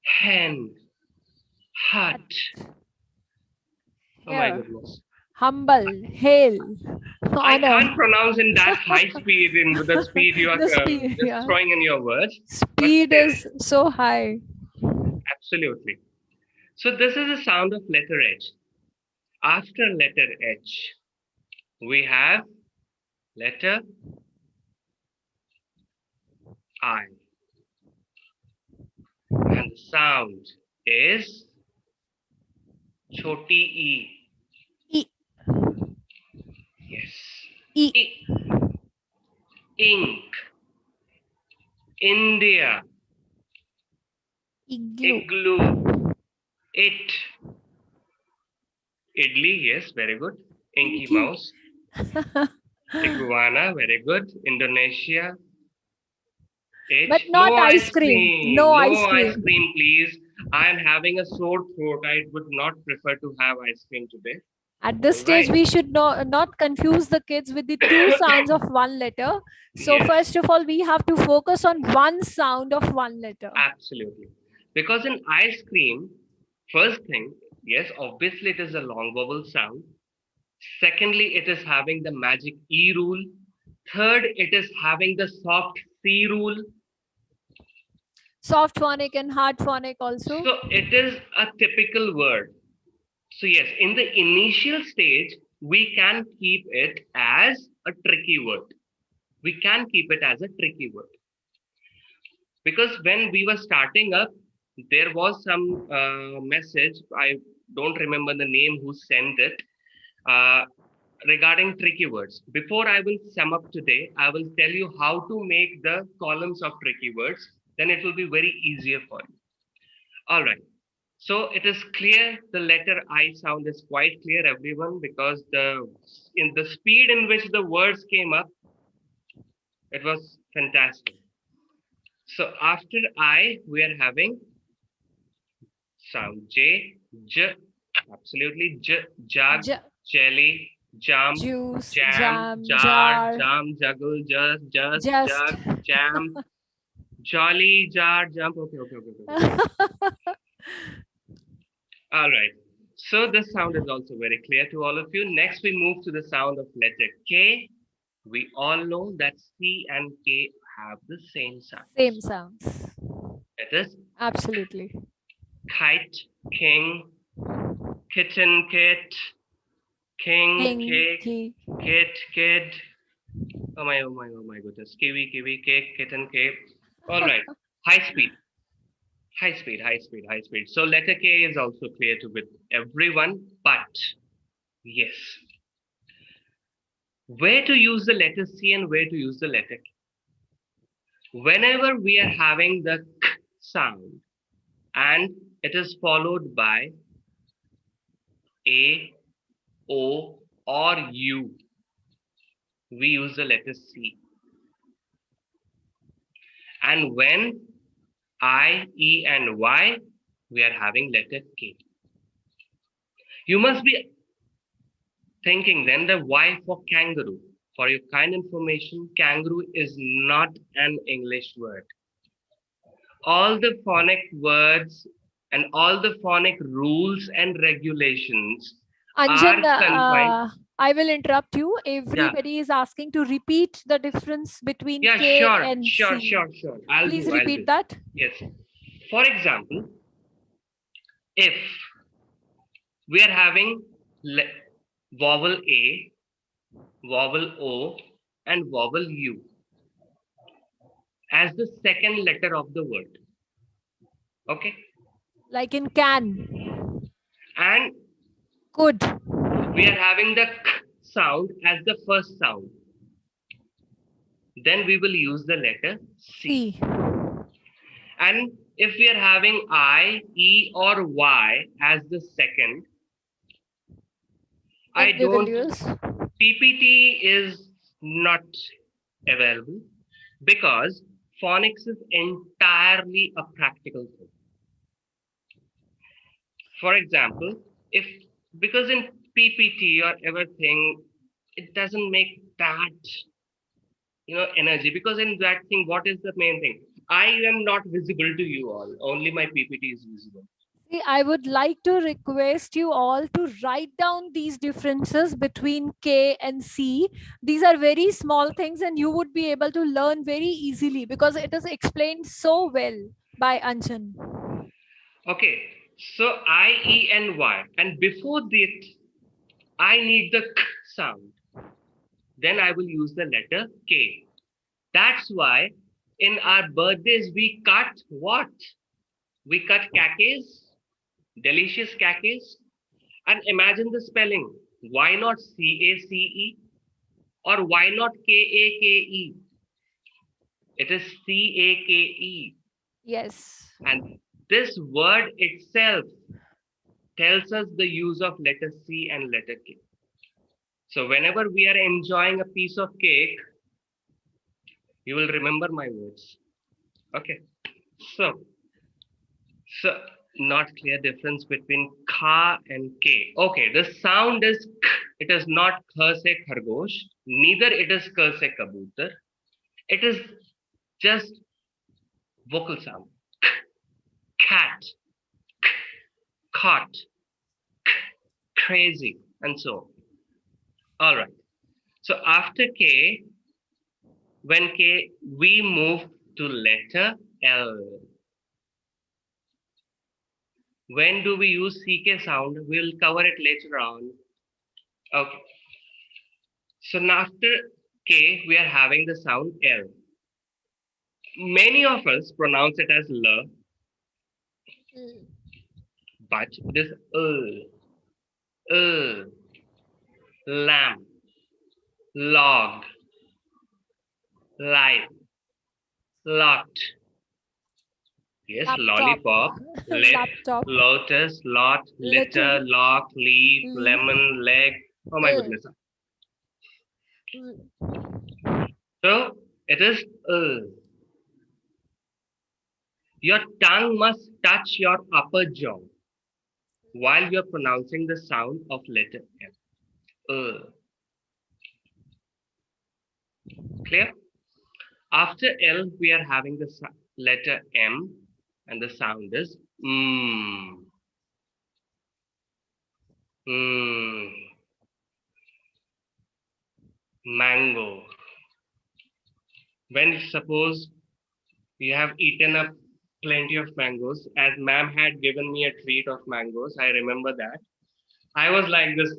hen, hut. Oh my goodness. Humble, hail, I honor. can't pronounce in that high speed, in the speed you are The speed, just yeah. throwing in your words. Speed is so high. Absolutely. So this is the sound of letter H. After letter H, we have letter I. And the sound is choti E. E. Yes. E. Ink. India. Igloo. It. Idli, yes, very good. Inky mouse. Iguana, very good. Indonesia. H. But not no ice cream. No ice ice cream. cream, please. I am having a sore throat. I would not prefer to have ice cream today. At this stage, we should not confuse the kids with the two sounds of one letter. So Yes. first of all, we have to focus on one sound of one letter. Absolutely. Because in ice cream, first thing, yes, obviously it is a long vowel sound. Secondly, it is having the magic E rule. Third, it is having the soft C rule. Soft phonic and hard phonic also. So it is a typical word. So yes, in the initial stage, we can keep it as a tricky word. We can keep it as a tricky word. Because when we were starting up, there was some message, I don't remember the name who sent it, regarding tricky words. Before I will sum up today, I will tell you how to make the columns of tricky words. Then it will be very easier for you. All right. So it is clear the letter I sound is quite clear, everyone, because in the speed in which the words came up, it was fantastic. So after I, we are having sound J, J, absolutely J, jug, J jelly, jump, juice, jam, jam, jar, jar, jam, juggle, just, just. jug, jam, jolly, jar, jump. Okay. All right. So the sound is also very clear to all of you. Next, we move to the sound of letter K. We all know that C and K have the same sound. Same sounds. It is Absolutely. kite, king, kitten, kit, king, King, cake, key. kid, kid. Oh my goodness. Kiwi, kiwi, cake, kitten, cake. All right. High speed. High speed, high speed, high speed. So letter K is also clear to with everyone, but yes. Where to use the letter C and where to use the letter K? Whenever we are having the K sound and it is followed by A, O, or U, we use the letter C. And when I, E, and Y, we are having letter K. You must be thinking then the Y for kangaroo. For your kind information, kangaroo is not an English word. All the phonic words and all the phonic rules and regulations Anjan, are confined. I will interrupt you. Yeah, Everybody is asking to repeat the difference between yeah, K sure, and sure, C. sure, sure. I'll Please do, I'll repeat do. that. Yes. For example, if we are having vowel A, vowel O, and vowel U as the second letter of the word. Okay. Like in can. And Could. we are having the k sound as the first sound. Then we will use the letter C. C. And if we are having I, E, or Y as the second, I Then we will don't, use. PPT is not available because phonics is entirely a practical thing. For example, if because in PPT or everything, it doesn't make that energy, because in that thing, what is the main thing? I am not visible to you all. Only my PPT is visible. See, I would like to request you all to write down these differences between K and C. These are very small things and you would be able to learn very easily because it is explained so well by Anjan. Okay, so I, E, and Y, and before that, I need the k sound. Then I will use the letter K. That's why in our birthdays we cut what? We cut kakes, delicious kakes, and imagine the spelling. Why not CACE or why not KAKE? It is CAKE. Yes. And this word itself tells us the use of letter C and letter K. So whenever we are enjoying a piece of cake, you will remember my words. Okay. So not clear difference between kha and k. Okay, the sound is k. It is not kha se khargosh, neither it is ka se kabutar. It is just vocal sound. Cat, caught, crazy, and so on. All right. So after K, when K, we move to letter L. When do we use CK sound? We'll cover it later on. Okay. So now after K, we are having the sound L. Many of us pronounce it as L, but it is lamb, log, life, lot, Yes, Laptop. lollipop, lip, Laptop. lotus, lot, litter, Litter. lock, leaf, Leaf. lemon, leg. Oh my goodness. So it is your tongue must touch your upper jaw while you're pronouncing the sound of letter M. Clear? After L, we are having the letter M, and the sound is mm. Mm. Mango. When suppose you have eaten up plenty of mangoes, as ma'am had given me a treat of mangoes, I remember that. I was like this,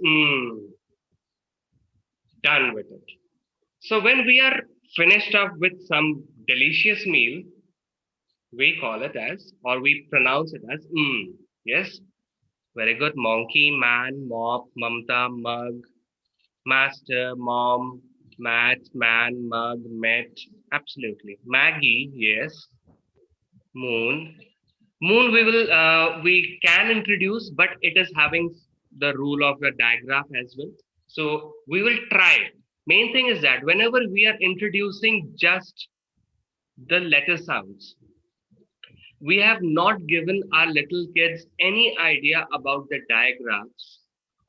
done with it. So when we are finished up with some delicious meal, we call it as, or we pronounce it as, yes? Very good. Monkey, man, mop, mamta, mug, master, mom, mat, man, mug, met. Absolutely. Maggie, yes. Moon. Moon we can introduce, but it is having the rule of the digraph as well. So we will try. Main thing is that whenever we are introducing just the letter sounds, we have not given our little kids any idea about the digraphs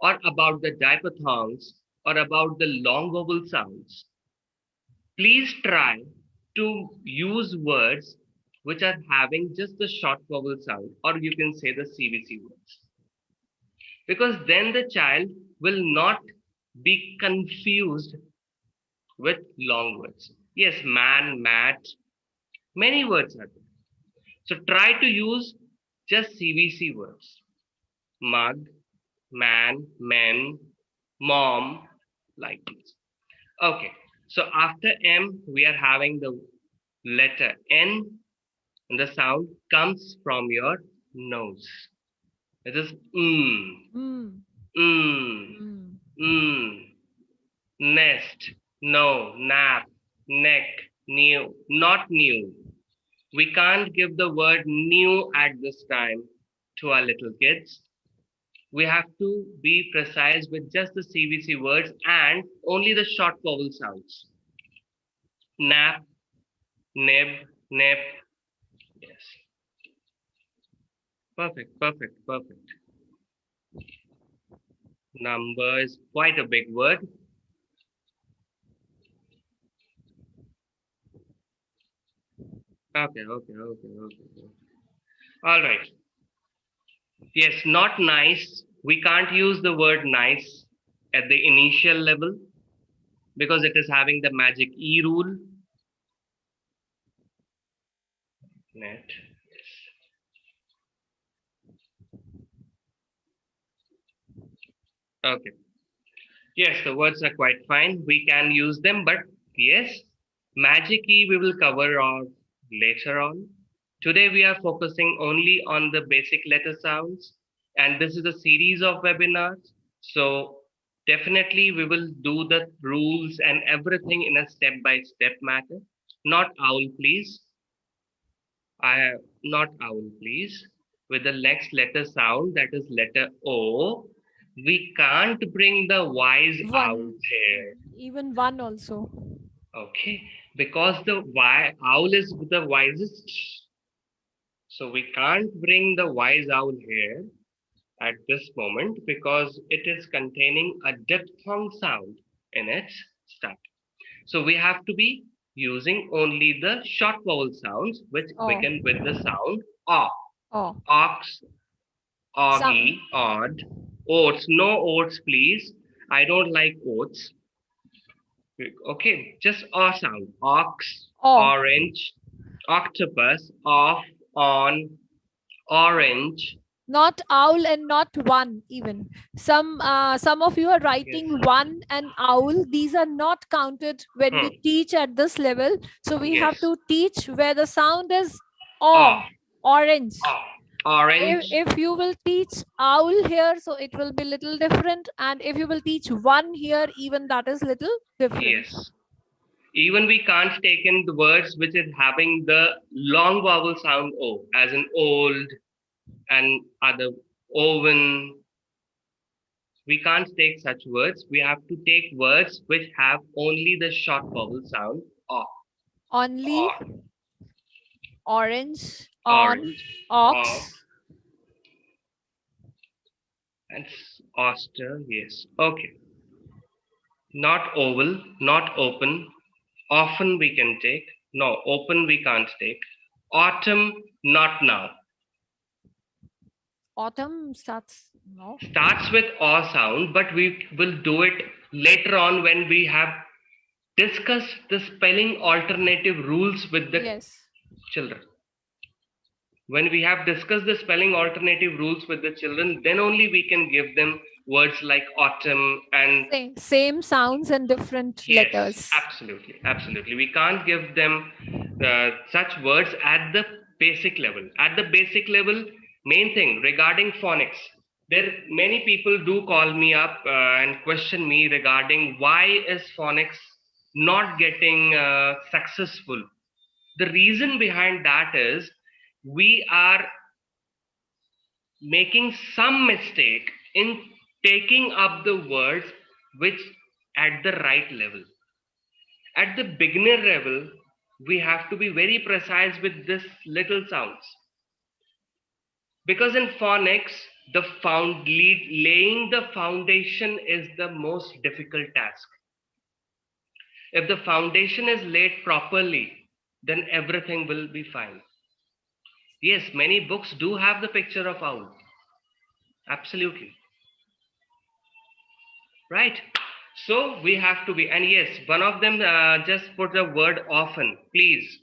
or about the diphthongs or about the long vowel sounds. Please try to use words which are having just the short vowel sound, or you can say the CVC words. Because then the child will not be confused with long words. Yes, man, mat, many words are there. So try to use just CVC words. Mug, man, men, mom, like this. Okay, so after M, we are having the letter N, and the sound comes from your nose. It is nest, no, nap, neck, new, not new. We can't give the word new at this time to our little kids. We have to be precise with just the CVC words and only the short vowel sounds. Nap, nib, nip. Yes. Perfect, perfect, perfect. Number is quite a big word. Okay. All right. Yes, not nice. We can't use the word nice at the initial level because it is having the magic E rule. Net. Okay. Yes, the words are quite fine. We can use them, but yes, magic E we will cover on later on. Today we are focusing only on the basic letter sounds, and this is a series of webinars. So definitely we will do the rules and everything in a step-by-step matter. Not owl, please. Not owl, please. With the next letter sound, that is letter O, we can't bring the wise owl here. Even one also. Okay, because the owl is the wisest. So we can't bring the wise owl here at this moment because it is containing a diphthong sound in its start. So we have to be using only the short vowel sounds which begin with the sound O. Ox, oggy, odd, oats. No oats, please. I don't like oats. Okay, just O sound. Ox, orange, octopus, off, on, orange. Not owl and not one even. Some of you are writing one and owl. These are not counted when we teach at this level. So we have to teach where the sound is orange. Orange. If you will teach owl here, so it will be little different. And if you will teach one here, even that is little different. Yes. Even we can't take in the words which is having the long vowel sound O, as in old and other oven. We can't take such words. We have to take words which have only the short vowel sound O. Only, Or, orange, on, orange, off, ox. and oyster. Yes. Okay. Not oval, not open. Often we can take. No, open we can't take. Autumn, not now. Autumn starts, no? Starts with aw sound, but we will do it later on when we have discussed the spelling alternative rules with the Yes. children. When we have discussed the spelling alternative rules with the children, then only we can give them words like autumn and Same sounds and different yes, letters. absolutely, absolutely. We can't give them such words at the basic level. At the basic level, main thing regarding phonics, there many people do call me up and question me regarding why is phonics not getting successful. The reason behind that is we are making some mistake in taking up the words which at the right level. At the beginner level, we have to be very precise with this little sounds. Because in phonics, laying the foundation is the most difficult task. If the foundation is laid properly, then everything will be fine. Yes, many books do have the picture of owl. Absolutely. Right? So we have to be, and yes, one of them just put the word often, please.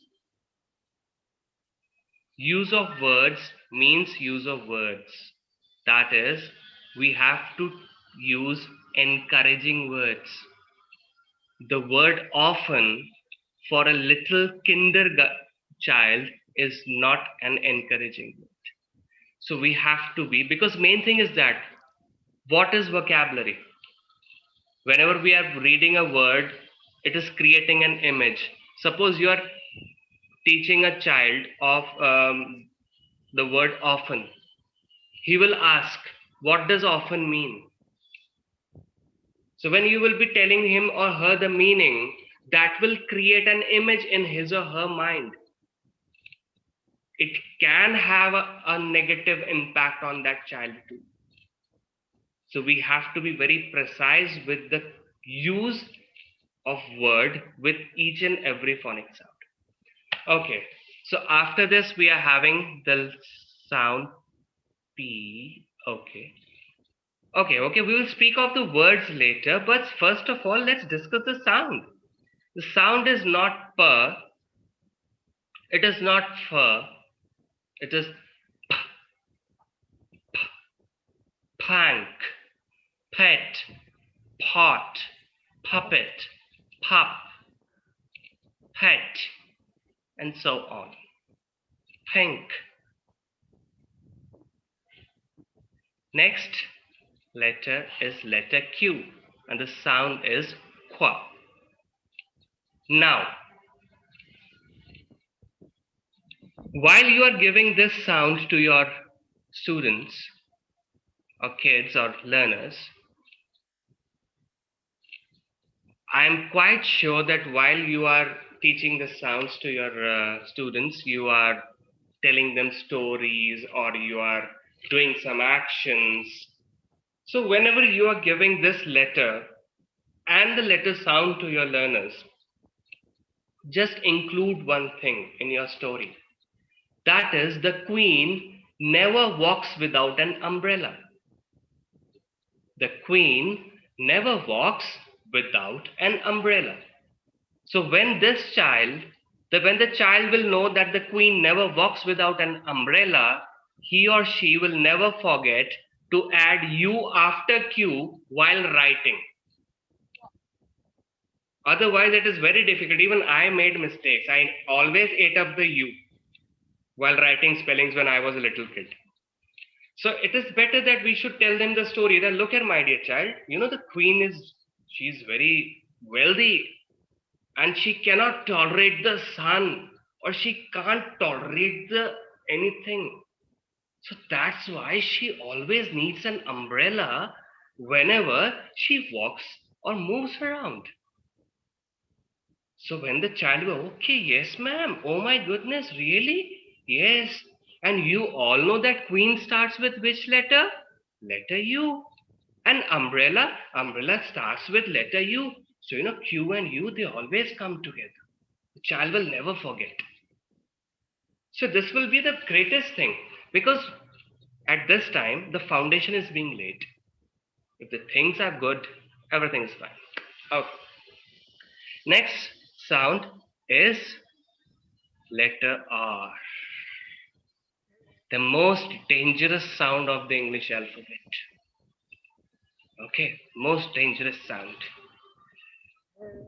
Use of words means use of words. That is, we have to use encouraging words. The word often for a little child is not an encouraging word. So we have to be, because main thing is that what is vocabulary? Whenever we are reading a word, it is creating an image. Suppose you are teaching a child of the word often. He will ask, what does often mean? So when you will be telling him or her the meaning, that will create an image in his or her mind. It can have a negative impact on that child too. So we have to be very precise with the use of word with each and every phonic sound. Okay, so after this we are having the sound P. Okay. Okay, we will speak of the words later, but first of all, let's discuss the sound. The sound is not per, it is not fur, it is p, p, plank, pet, pot, puppet, pup, pet, and so on. Pink. Next letter is letter Q, and the sound is qua. Now, while you are giving this sound to your students or kids or learners, I am quite sure that while you are teaching the sounds to your students, you are telling them stories or you are doing some actions. So whenever you are giving this letter and the letter sound to your learners, just include one thing in your story. That is, the queen never walks without an umbrella. The queen never walks without an umbrella. So when the child will know that the queen never walks without an umbrella, he or she will never forget to add U after Q while writing. Otherwise, it is very difficult. Even I made mistakes. I always ate up the U while writing spellings when I was a little kid. So it is better that we should tell them the story that, look here, my dear child, you know, the queen she's very wealthy and she cannot tolerate the sun, or she can't tolerate the anything. So that's why she always needs an umbrella whenever she walks or moves around. So when the child goes, okay, yes, ma'am. Oh my goodness, really? Yes. And you all know that queen starts with which letter? Letter U. And umbrella starts with letter U. So Q and U, they always come together. The child will never forget. So this will be the greatest thing, because at this time the foundation is being laid. If the things are good, everything is fine. Okay. Next sound is letter R. The most dangerous sound of the English alphabet. Okay, most dangerous sound.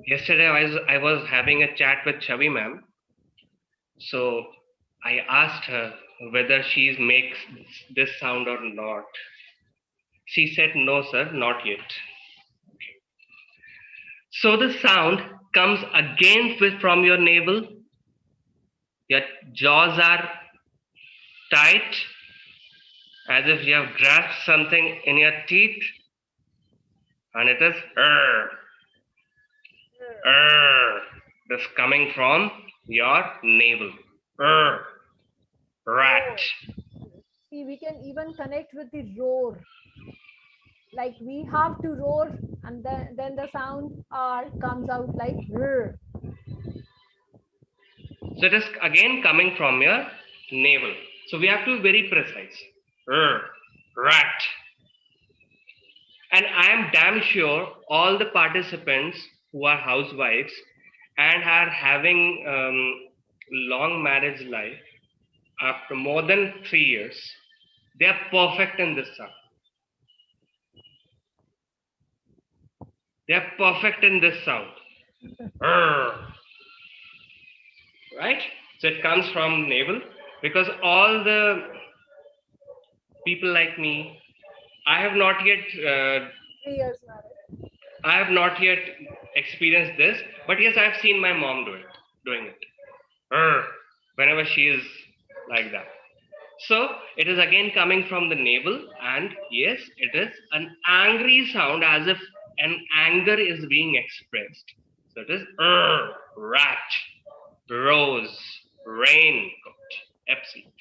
Yesterday I was having a chat with Chavi ma'am. So I asked her whether she makes this sound or not. She said, no, sir, not yet. So the sound comes again from your navel. Your jaws are tight, as if you have grasped something in your teeth, and it is this coming from your navel. Rat. See, we can even connect with the roar. Like we have to roar, and then the sound R comes out like R. So it is again coming from your navel. So we have to be very precise. Rat. And I am damn sure all the participants who are housewives and are having long marriage life after more than 3 years, they are perfect in this sound. They are perfect in this sound. Right? So it comes from navel, because all the people like me, I have not yet 3 years married. I have not yet experienced this, but yes, I have seen my mom doing it. Whenever she is like that. So it is again coming from the navel, and yes, it is an angry sound, as if an anger is being expressed. So it is rat, rose, raincoat, absolutely.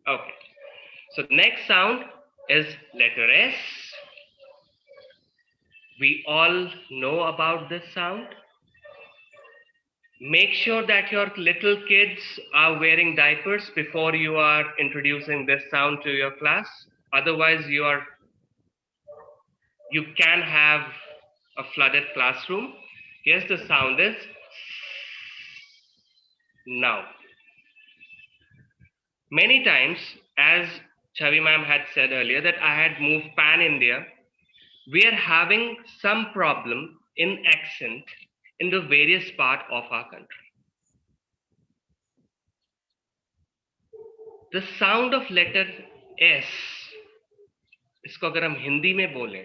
Okay. So the next sound is letter S. We all know about this sound. Make sure that your little kids are wearing diapers before you are introducing this sound to your class. Otherwise, you can have a flooded classroom. Yes, the sound is now. Many times, as Chavi ma'am had said earlier, that I had moved pan-India, we are having some problem in accent in the various part of our country. The sound of letter S, इसको अगर हम हिंदी में बोले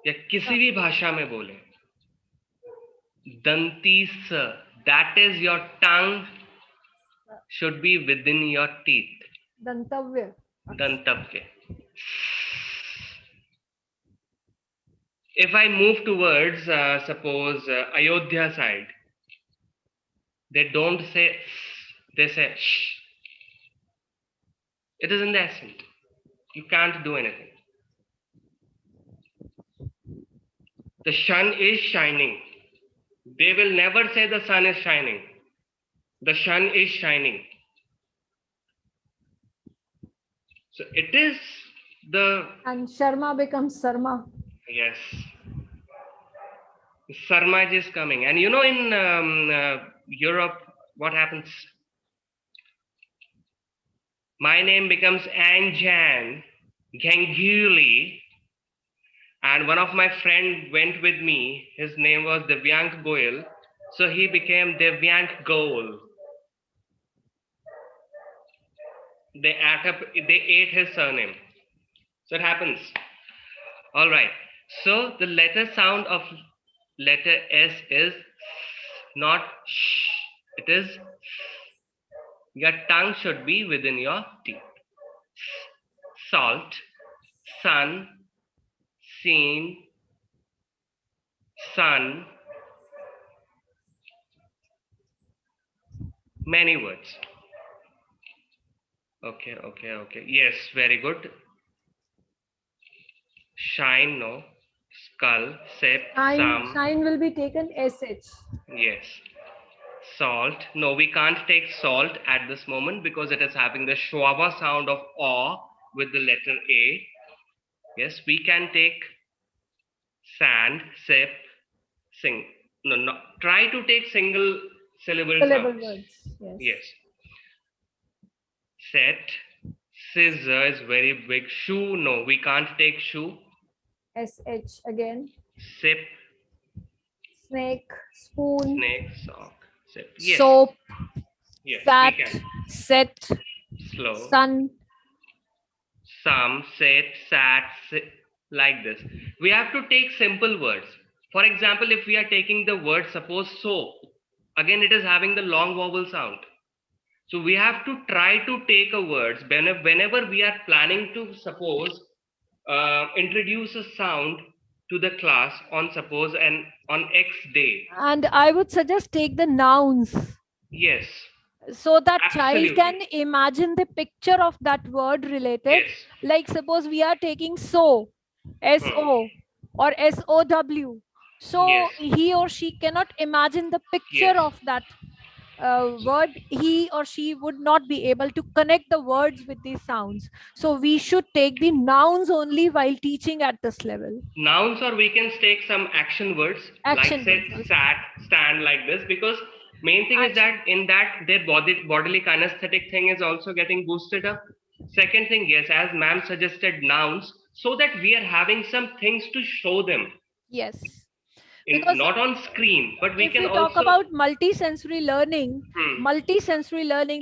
या किसी भी भाषा में बोले, दंती स, that is your tongue should be within your teeth. Dantavya. Dantavya. If I move towards, suppose, Ayodhya side, they don't say s, they say sh. It is in the accent. You can't do anything. The sun is shining. They will never say the sun is shining. The sun is shining. So it is the... And Sharma becomes Sarma. Yes. Sarma is coming. And in Europe, what happens? My name becomes Anjan, Ganguli, and one of my friend went with me. His name was Devyank Goyal, so he became Devyank Goel. They ate his surname. So it happens. All right. So the letter sound of letter S is not shh. It is. Your tongue should be within your teeth. Salt, sun, seen, sun. Many words. Okay. Yes, very good. Shine, no. Skull, sip, some. Shine will be taken SH. Yes. Salt. No, we can't take salt at this moment because it is having the schwaba sound of aw with the letter A. Yes, we can take sand, sip, sing. No. Try to take single syllable Syllable sounds. words. Yes. Yes. Set. Scissor is very big. Shoe. No, we can't take shoe. SH again. Sip. Snake, spoon, Snake. Sock. Sip. Yes. Soap, Yes. fat, We can. set, Slow. sun. Some, sit, sat, sit, like this. We have to take simple words. For example, if we are taking the word, suppose so, again it is having the long vowel sound. So we have to try to take a words whenever we are planning to suppose introduce a sound to the class on suppose and on X day. and I would suggest take the nouns Yes. so that Absolutely. child can imagine the picture of that word related. Yes. Like suppose we are taking so, SO or SOW. So Yes. he or she cannot imagine the picture Yes. of that word. He or she would not be able to connect the words with these sounds. So we should take the nouns only while teaching at this level. Nouns, or we can take some action words Action like sit, words. sat, stand, like this, because main thing is that in that their bodily kinesthetic thing is also getting boosted up. Second thing, yes, as ma'am suggested, nouns, so that we are having some things to show them, Yes. in not on screen, but we If can we also talk about multisensory learning, Hmm.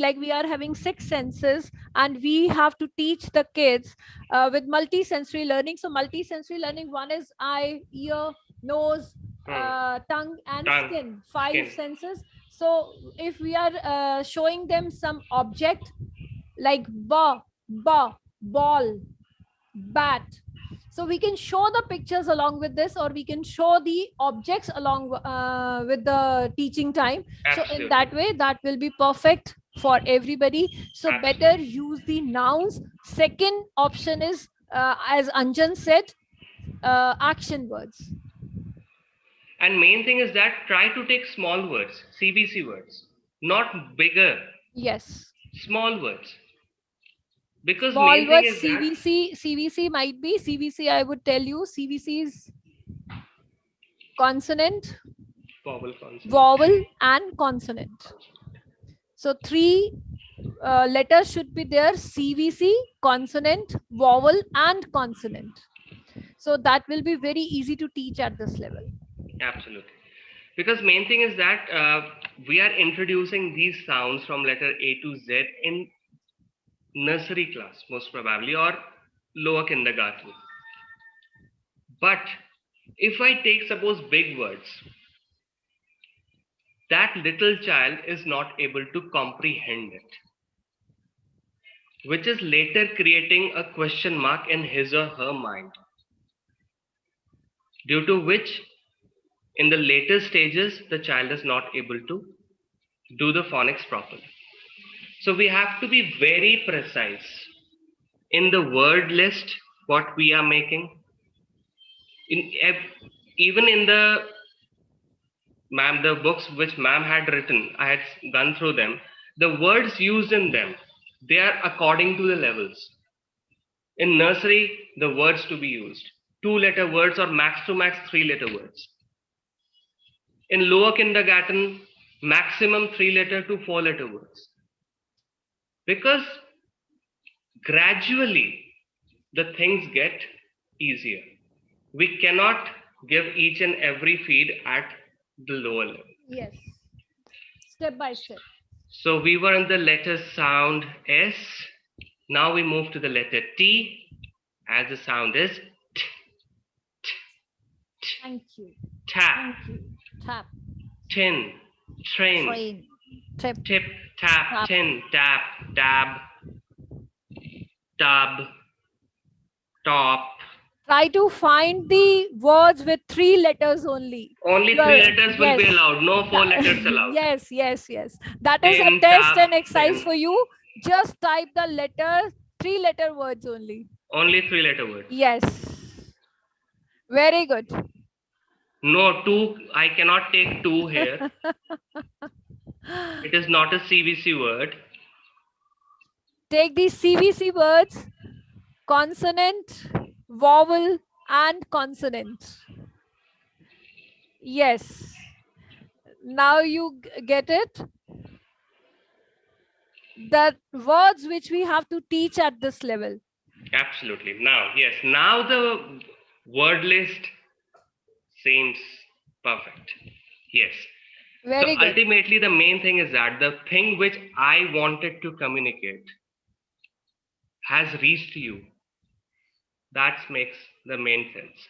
like we are having 6 senses and we have to teach the kids with multisensory learning. So multisensory learning, one is eye, ear, nose, tongue and Tongue, skin, 5 skin. senses. So if we are showing them some object like ball, bat, so we can show the pictures along with this, or we can show the objects along with the teaching time. So in that way, that will be perfect for everybody. So better use the nouns. Second option is, as Anjan said, action words. And main thing is that try to take small words, CBC words, not bigger. Yes. Small words. Because Small main thing words, is that CVC might be, CVC I would tell you, CVC is consonant, vowel and consonant. So 3 letters should be there: CVC, consonant, vowel and consonant. So that will be very easy to teach at this level. Absolutely. Because main thing is that we are introducing these sounds from letter A to Z in nursery class, most probably, or lower kindergarten. But if I take, suppose, big words, that little child is not able to comprehend it, which is later creating a question mark in his or her mind, due to which in the later stages the child is not able to do the phonics properly. So we have to be very precise in the word list what we are making. Even in the books which ma'am had written, I had gone through them. The words used in them, they are according to the levels. In nursery, the words to be used, 2-letter words or max to max 3-letter words. In lower kindergarten, maximum 3-letter to 4-letter words. Because gradually the things get easier. We cannot give each and every feed at the lower level. Yes. Step by step. So we were in the letter sound S. Now we move to the letter T, as the sound is T. Thank you. Tap. Thank you. Tap. Tin. trains, train, trip, tip, tap, tap. tin, tap, dab, tub, top. Try to find the words with 3 letters only. Only You 3 letters will be yes. allowed. No 4 letters allowed. Yes, yes, yes. That is a Tin, test tap, and exercise pen. for you. Just type the letters, 3-letter words only. Only 3-letter words. Yes. Very good. No, two. I cannot take two here. It is not a CVC word. Take these CVC words, consonant, vowel, and consonant. Yes. Now you get it. The words which we have to teach at this level. Absolutely. Now, yes. Now the word list seems perfect. Yes. Very So good. ultimately, the main thing is that the thing which I wanted to communicate has reached you. That makes the main sense.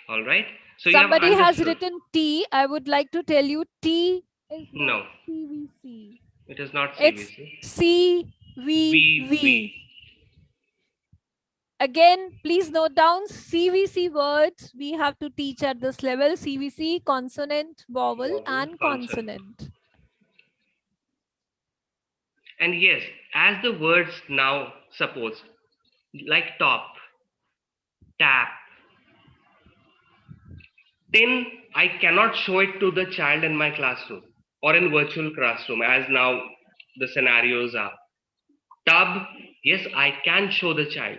All right. So Somebody you have has understood. written T. I would like to tell you T is No, not CVC. it is not It's CVC. CVV. Again, please note down CVC words we have to teach at this level. CVC, consonant, vowel, and consonant. And yes, as the words now suppose, like top, tap, tin, I cannot show it to the child in my classroom or in virtual classroom as now the scenarios are. Tub, yes, I can show the child.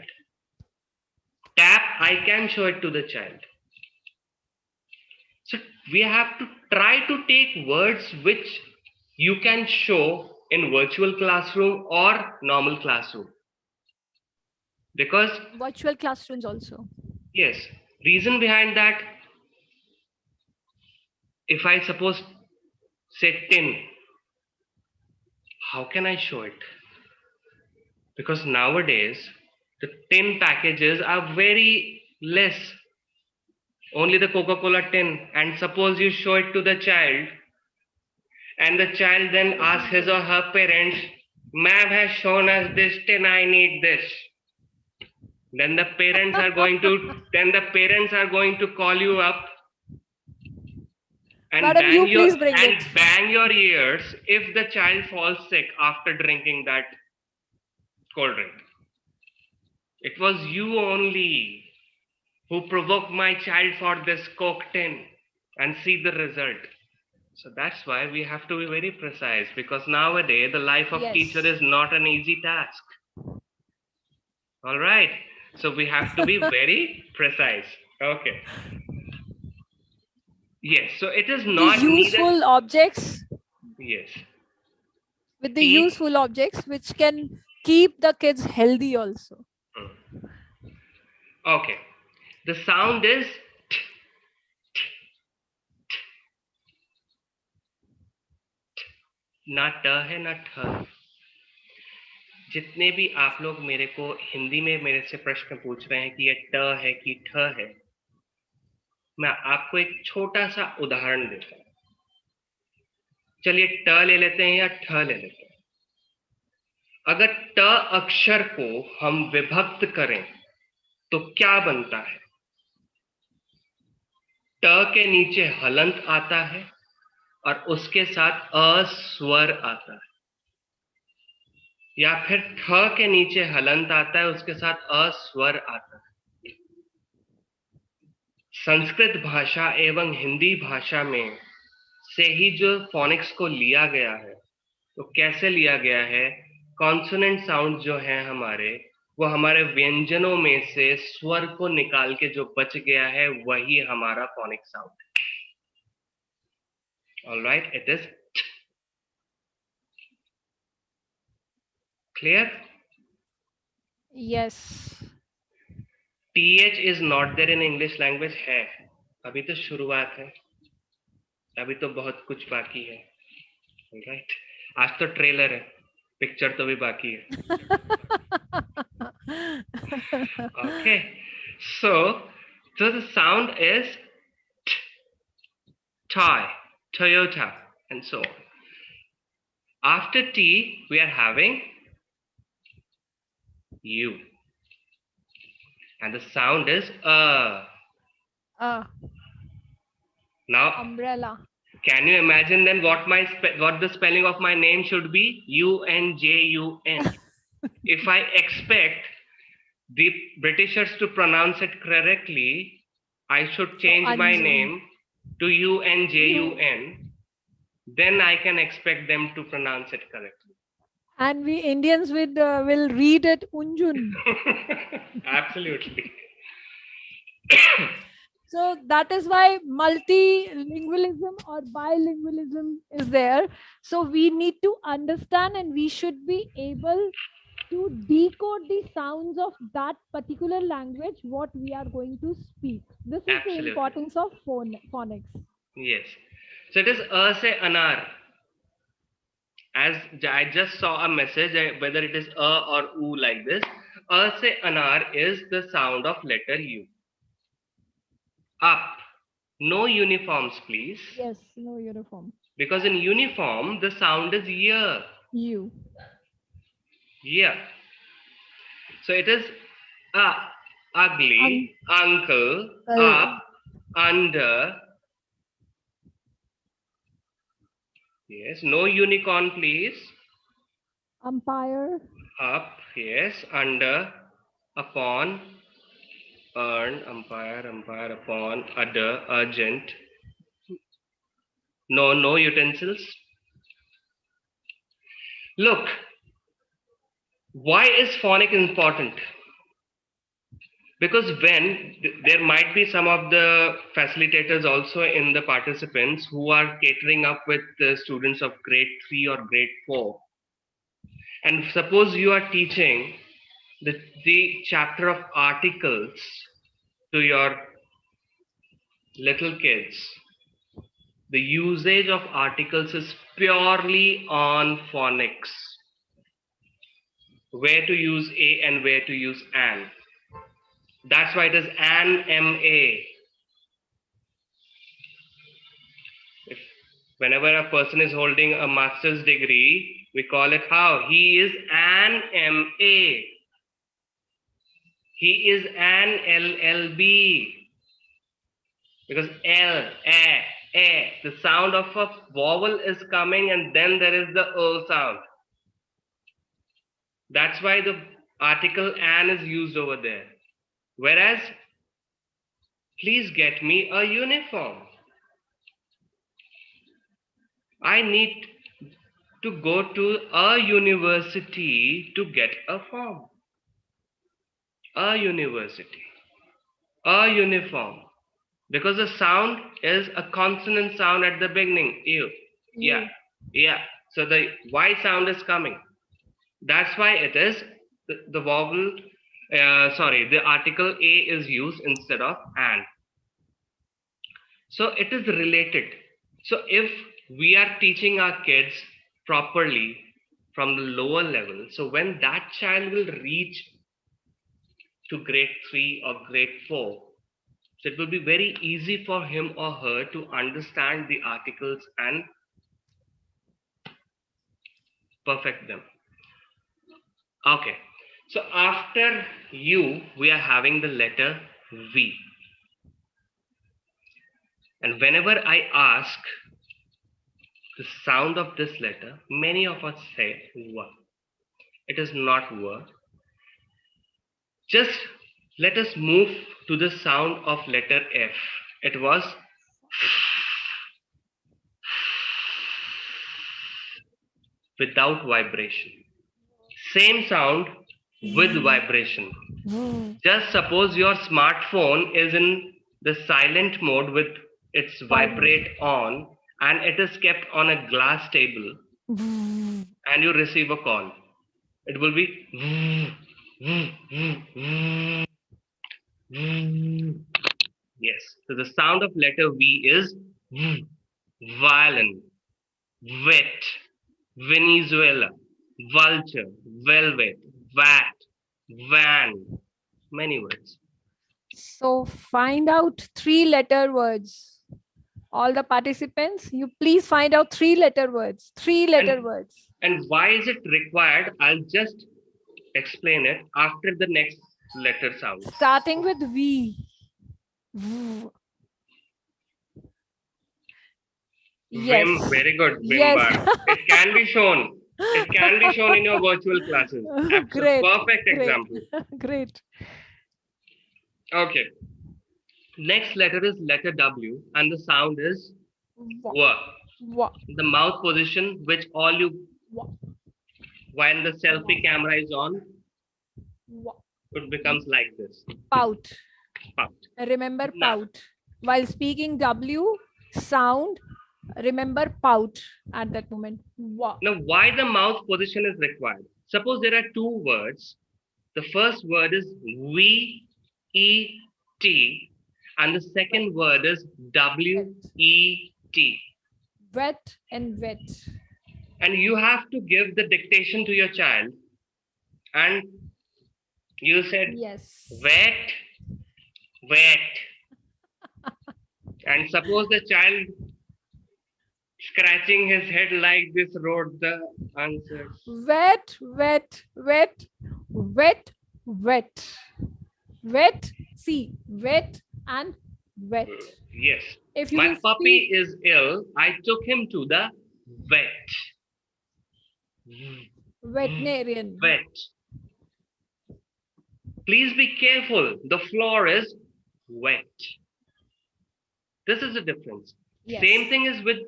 Tap, I can show it to the child. So we have to try to take words which you can show in virtual classroom or normal classroom. Because virtual classrooms also. Yes, reason behind that, if I suppose say tin, how can I show it? Because nowadays the tin packages are very less. Only the Coca-Cola tin, and suppose you show it to the child, and the child then asks his or her parents, "Ma'am has shown us this tin, I need this." Then the parents are going to call you up and Madam, you please bring it. bang your ears if the child falls sick after drinking that cold drink. It was you only who provoked my child for this Coke tin, and see the result. So that's why we have to be very precise, because nowadays the life of teacher is not an easy task. All right. So we have to be very precise. Okay. Yes. So it is not the useful objects. Yes. With the useful objects which can keep the kids healthy also. Okay. The sound is t, t, t, t. ना ट है ना ठ. जितने भी आप लोग मेरे को हिंदी में मेरे से प्रश्न पूछ रहे हैं कि ये ट है कि ठ है, मैं आपको एक छोटा सा उदाहरण देता हूं. चलिए ट ले लेते हैं या ठ ले लेते हैं. अगर ट अक्षर को हम विभक्त करें तो क्या बनता है? ट के नीचे हलंत आता है और उसके साथ अ स्वर आता है, या फिर ठ के नीचे हलंत आता है, उसके साथ अ स्वर आता है. संस्कृत भाषा एवं हिंदी भाषा में से ही जो फोनिक्स को लिया गया है, तो कैसे लिया गया है? कॉन्सोनेंट साउंड जो है हमारे, वो हमारे व्यंजनों में से स्वर को निकाल के जो बच गया है वही हमारा फोनिक साउंड है. All right, it is clear? Yes. TH is not there in English language है. अभी तो शुरुआत है, अभी तो बहुत कुछ बाकी है. All right, आज तो ट्रेलर है, पिक्चर तो भी बाकी है. Okay, so the sound is t, toy, Toyota, and so on. After T, we are having U. And the sound is Now, Umbrella. can you imagine then what the spelling of my name should be? Unjun. If I expect the Britishers to pronounce it correctly, I should change my Anjun. name to Unjun. Then I can expect them to pronounce it correctly. And we Indians will read it Unjun. Absolutely. So that is why multilingualism or bilingualism is there. So we need to understand and we should be able to decode the sounds of that particular language, what we are going to speak. This is Absolutely. the importance of phonics. Yes. So it is se anar. As I just saw a message, whether it is or oo like this, se anar is the sound of letter U. Up. No uniforms, please. Yes, no uniform. Because in uniform, the sound is year. U. Yeah. So it is ugly, uncle, up, under. Yes. No unicorn, please. Umpire. Up. Yes. Under, upon, earn, umpire, upon, other, urgent. No utensils. Look, why is phonic important? Because when there might be some of the facilitators also in the participants who are catering up with the students of grade 3 or grade 4. And suppose you are teaching the chapter of articles to your little kids. The usage of articles is purely on phonics. Where to use a and where to use an. That's why it is an MA. Whenever a person is holding a master's degree, we call it how? He is an MA. He is an LLB. Because L, A, the sound of a vowel is coming and then there is the O sound. That's why the article an is used over there. Whereas, please get me a uniform. I need to go to a university to get a form. A university. A uniform. Because the sound is a consonant sound at the beginning. Ew. Yeah. So the Y sound is coming. That's why it is the vowel, the article A is used instead of an. So it is related. So if we are teaching our kids properly from the lower level, so when that child will reach to grade 3 or grade 4, so it will be very easy for him or her to understand the articles and perfect them. Okay. So after U, we are having the letter V. And whenever I ask the sound of this letter, many of us say W. It is not W. Just let us move to the sound of letter F. It was without vibration. Same sound with vibration. Just suppose your smartphone is in the silent mode with its vibrate on and it is kept on a glass table and you receive a call. It will be yes. So the sound of letter V is violin, wet, Venezuela, vulture, velvet, vat, van, many words. So find out 3-letter words. All the participants, you please find out 3-letter words. 3-letter words. And why is it required? I'll just explain it after the next letter sound. Starting with V. V. Yes. Vim, very good, Vim Yes. bar. It can be shown. It can be shown in your virtual classes. Great. Perfect Great. example. Great. Okay. Next letter is letter W, and the sound is W. W. The mouth position, which all you, when the selfie camera is on, it becomes like this. Pout. Pout. Remember Now, pout. While speaking W sound, remember pout at that moment. W. now, why the mouth position is required? Suppose there are two words. The first word is V-E-T, and the second word is W-E-T. Wet and wet. And you have to give the dictation to your child. And you said, yes, wet, wet. And suppose the child scratching his head like this wrote the answer. Wet, wet, wet, wet, wet. Wet, see, wet and wet. Yes. If you My will puppy speak- is ill. I took him to the vet. veterinarian. Vet. Please be careful. The floor is wet. This is the difference. Yes. Same thing is with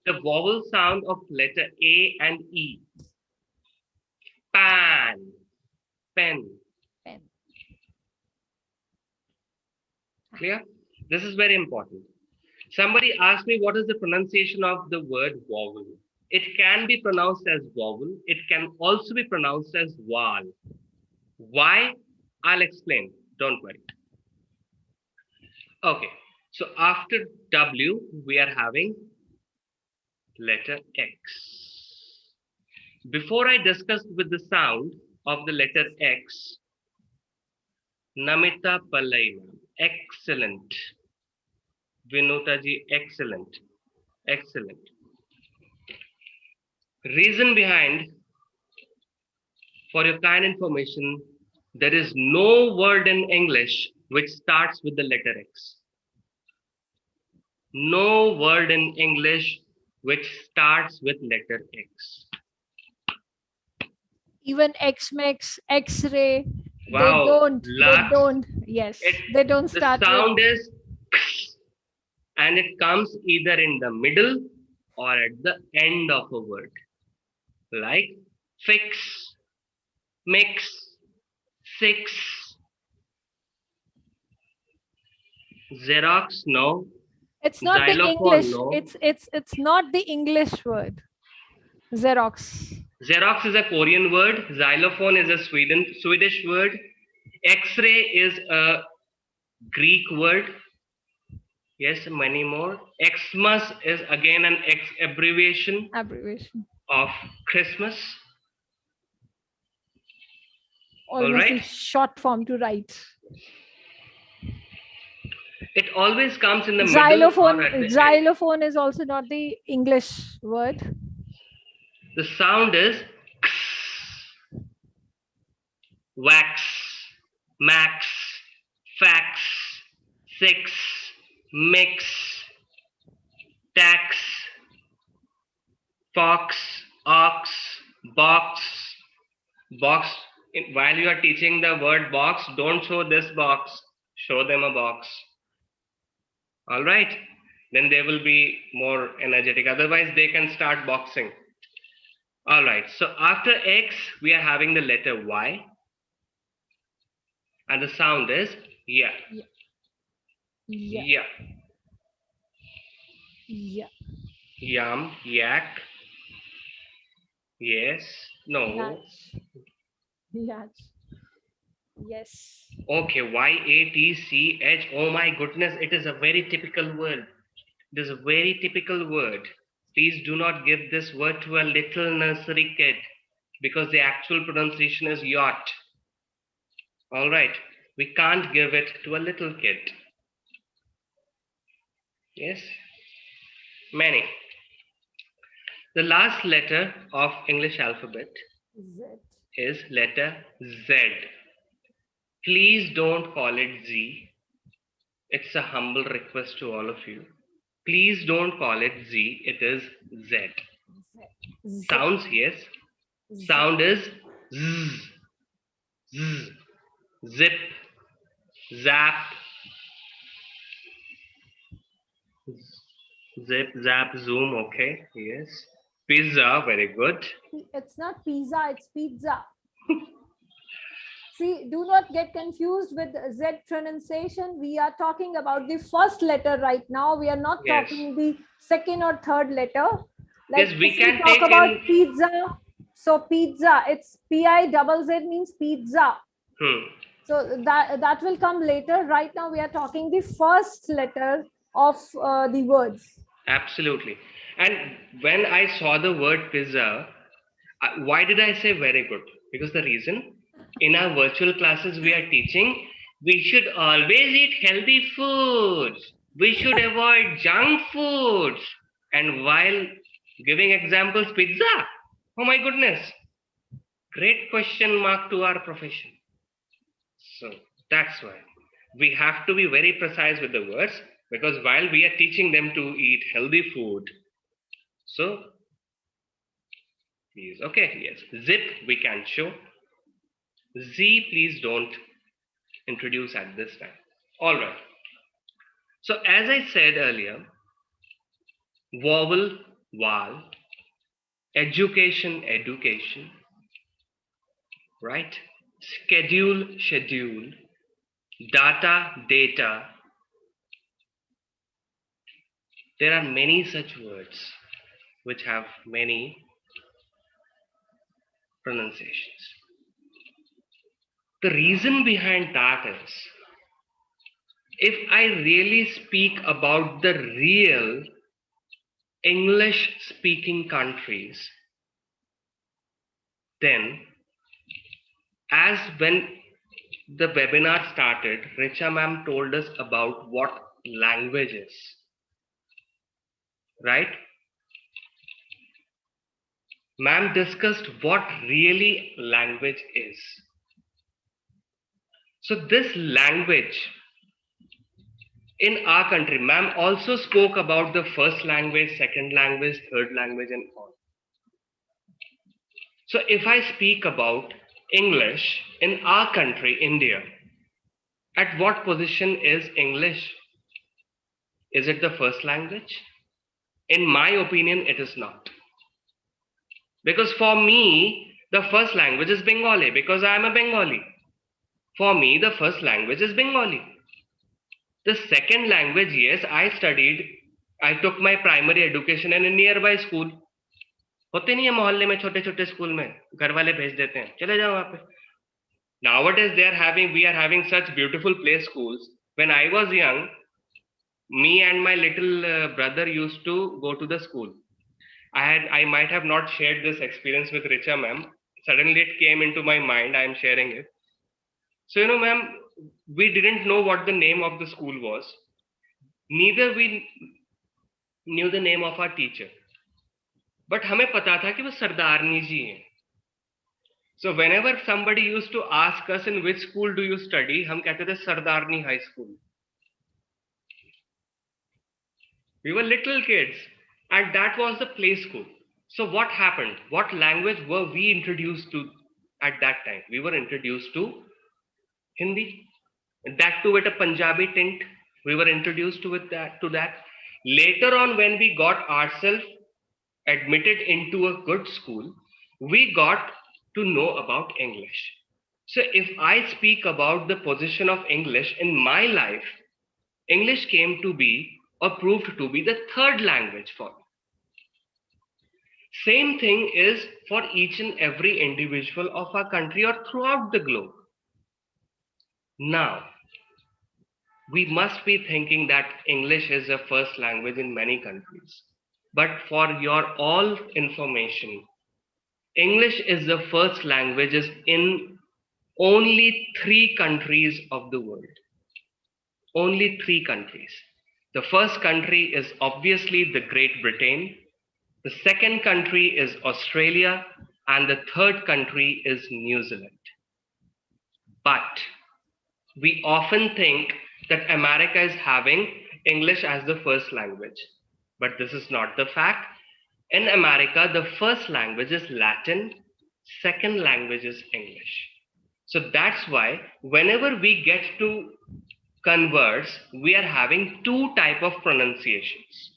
the vowel sound of letter A and E. Pan, pen. Pen. Clear? This is very important. Somebody asked me what is the pronunciation of the word vowel. It can be pronounced as vowel. It can also be pronounced as vowel. Why? I'll explain. Don't worry. Okay. So after W, we are having letter X. Before I discuss with the sound of the letter X, Namita Pallai, excellent. Vinuta ji, excellent. Excellent. Reason behind, for your kind information, there is no word in English which starts with the letter X. No word in English which starts with letter X. Even X-Mex, X-ray, Wow, they don't, yes, they don't start The sound is and it comes either in the middle or at the end of a word. Like fix, mix, six. Xerox, no. It's not the Xylophone, English. no. It's not the English word. Xerox. Xerox is a Korean word. Xylophone is a Swedish word. X-ray is a Greek word. Yes, many more. Xmas is again an abbreviation of Christmas. Almost right. a short form to write. It always comes in the Xylophone. middle. Or at the end. Xylophone is also not the English word. The sound is wax, max, fax, six, mix, tax, fox, ox, box, box. While you are teaching the word box, don't show this box, show them a box. All right, then they will be more energetic. Otherwise, they can start boxing. All right, so after X, we are having the letter Y. And the sound is yeah. Yeah. Yeah. Yeah. Yum, yak. Yes, no. Yes. Yes. Okay, Y-A-T-C-H. Oh my goodness, it is a very typical word. It is a very typical word. Please do not give this word to a little nursery kid because the actual pronunciation is yacht. All right, we can't give it to a little kid. Yes, many. The last letter of English alphabet Z. is letter Z. Please don't call it Z. It's a humble request to all of you. Please don't call it Z. It is Z. Z. Sounds, yes. Sound is Z. Z. Zip. Zap. Zip, zap, zoom. Okay. Yes. Pizza. Very good. It's not pizza, it's pizza. See, do not get confused with Z pronunciation. We are talking about the first letter right now. We are not Yes. talking the second or third letter. Like Yes, we if can talk take about in. pizza. So pizza, it's P-I-Z-Z means pizza. So that will come later. Right now we are talking the first letter of the words. Absolutely. And when I saw the word pizza, why did I say very good? Because the reason, in our virtual classes we are teaching, we should always eat healthy foods. We should avoid junk foods. And while giving examples, pizza. Oh my goodness. Great question mark to our profession. So that's why we have to be very precise with the words, because while we are teaching them to eat healthy food, so please, okay, yes, zip we can show. Z, please don't introduce at this time. All right. So as I said earlier, vowel, vowel, education, education, right? Schedule, schedule, data, data. There are many such words which have many pronunciations. The reason behind that is, if I really speak about the real English speaking countries, then as when the webinar started, Richa ma'am told us about what language is, right? Ma'am discussed what really language is. So this language in our country, ma'am also spoke about the first language, second language, third language and all. So if I speak about English in our country, India, at what position is English? Is it the first language? In my opinion, it is not. Because for me, the first language is Bengali, because I am a Bengali. For me, the first language is Bengali. The second language, yes, I took my primary education in a nearby school. होते नहीं है मोहल्ले में छोटे छोटे school में, घर वाले भेज देते हैं, चले जाओ वहां पे. Nowadays we are having such beautiful play schools. When I was young, me and my little brother used to go to the school. I might have not shared this experience with Richa ma'am. Suddenly it came into my mind. I am sharing it. So, ma'am, we didn't know what the name of the school was. Neither we knew the name of our teacher. But हमें पता था कि वो सरदारनी जी हैं. So whenever somebody used to ask us in which school do you study, हम कहते थे सरदारनी high school. We were little kids, and that was the play school. So what happened? What language were we introduced to at that time? We were introduced to Hindi. That too with a Punjabi tint. We were introduced to that. Later on, when we got ourselves admitted into a good school, we got to know about English. So if I speak about the position of English in my life, English came to be or proved to be the third language for me. Same thing is for each and every individual of our country or throughout the globe. Now, we must be thinking that English is the first language in many countries. But for your all information, English is the first languages in only 3 countries of the world. Only 3 countries. The first country is obviously the Great Britain. The second country is Australia, and the third country is New Zealand. But we often think that America is having English as the first language, but this is not the fact. In America, the first language is Latin, second language is English. So that's why whenever we get to converse, we are having two type of pronunciations.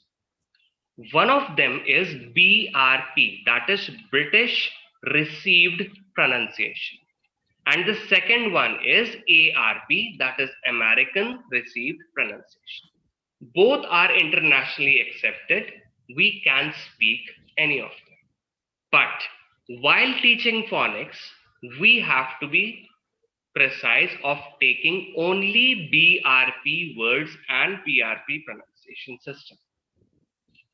One of them is BRP, that is British Received Pronunciation. And the second one is ARP, that is American Received Pronunciation. Both are internationally accepted. We can speak any of them. But while teaching phonics, we have to be precise of taking only BRP words and PRP pronunciation system.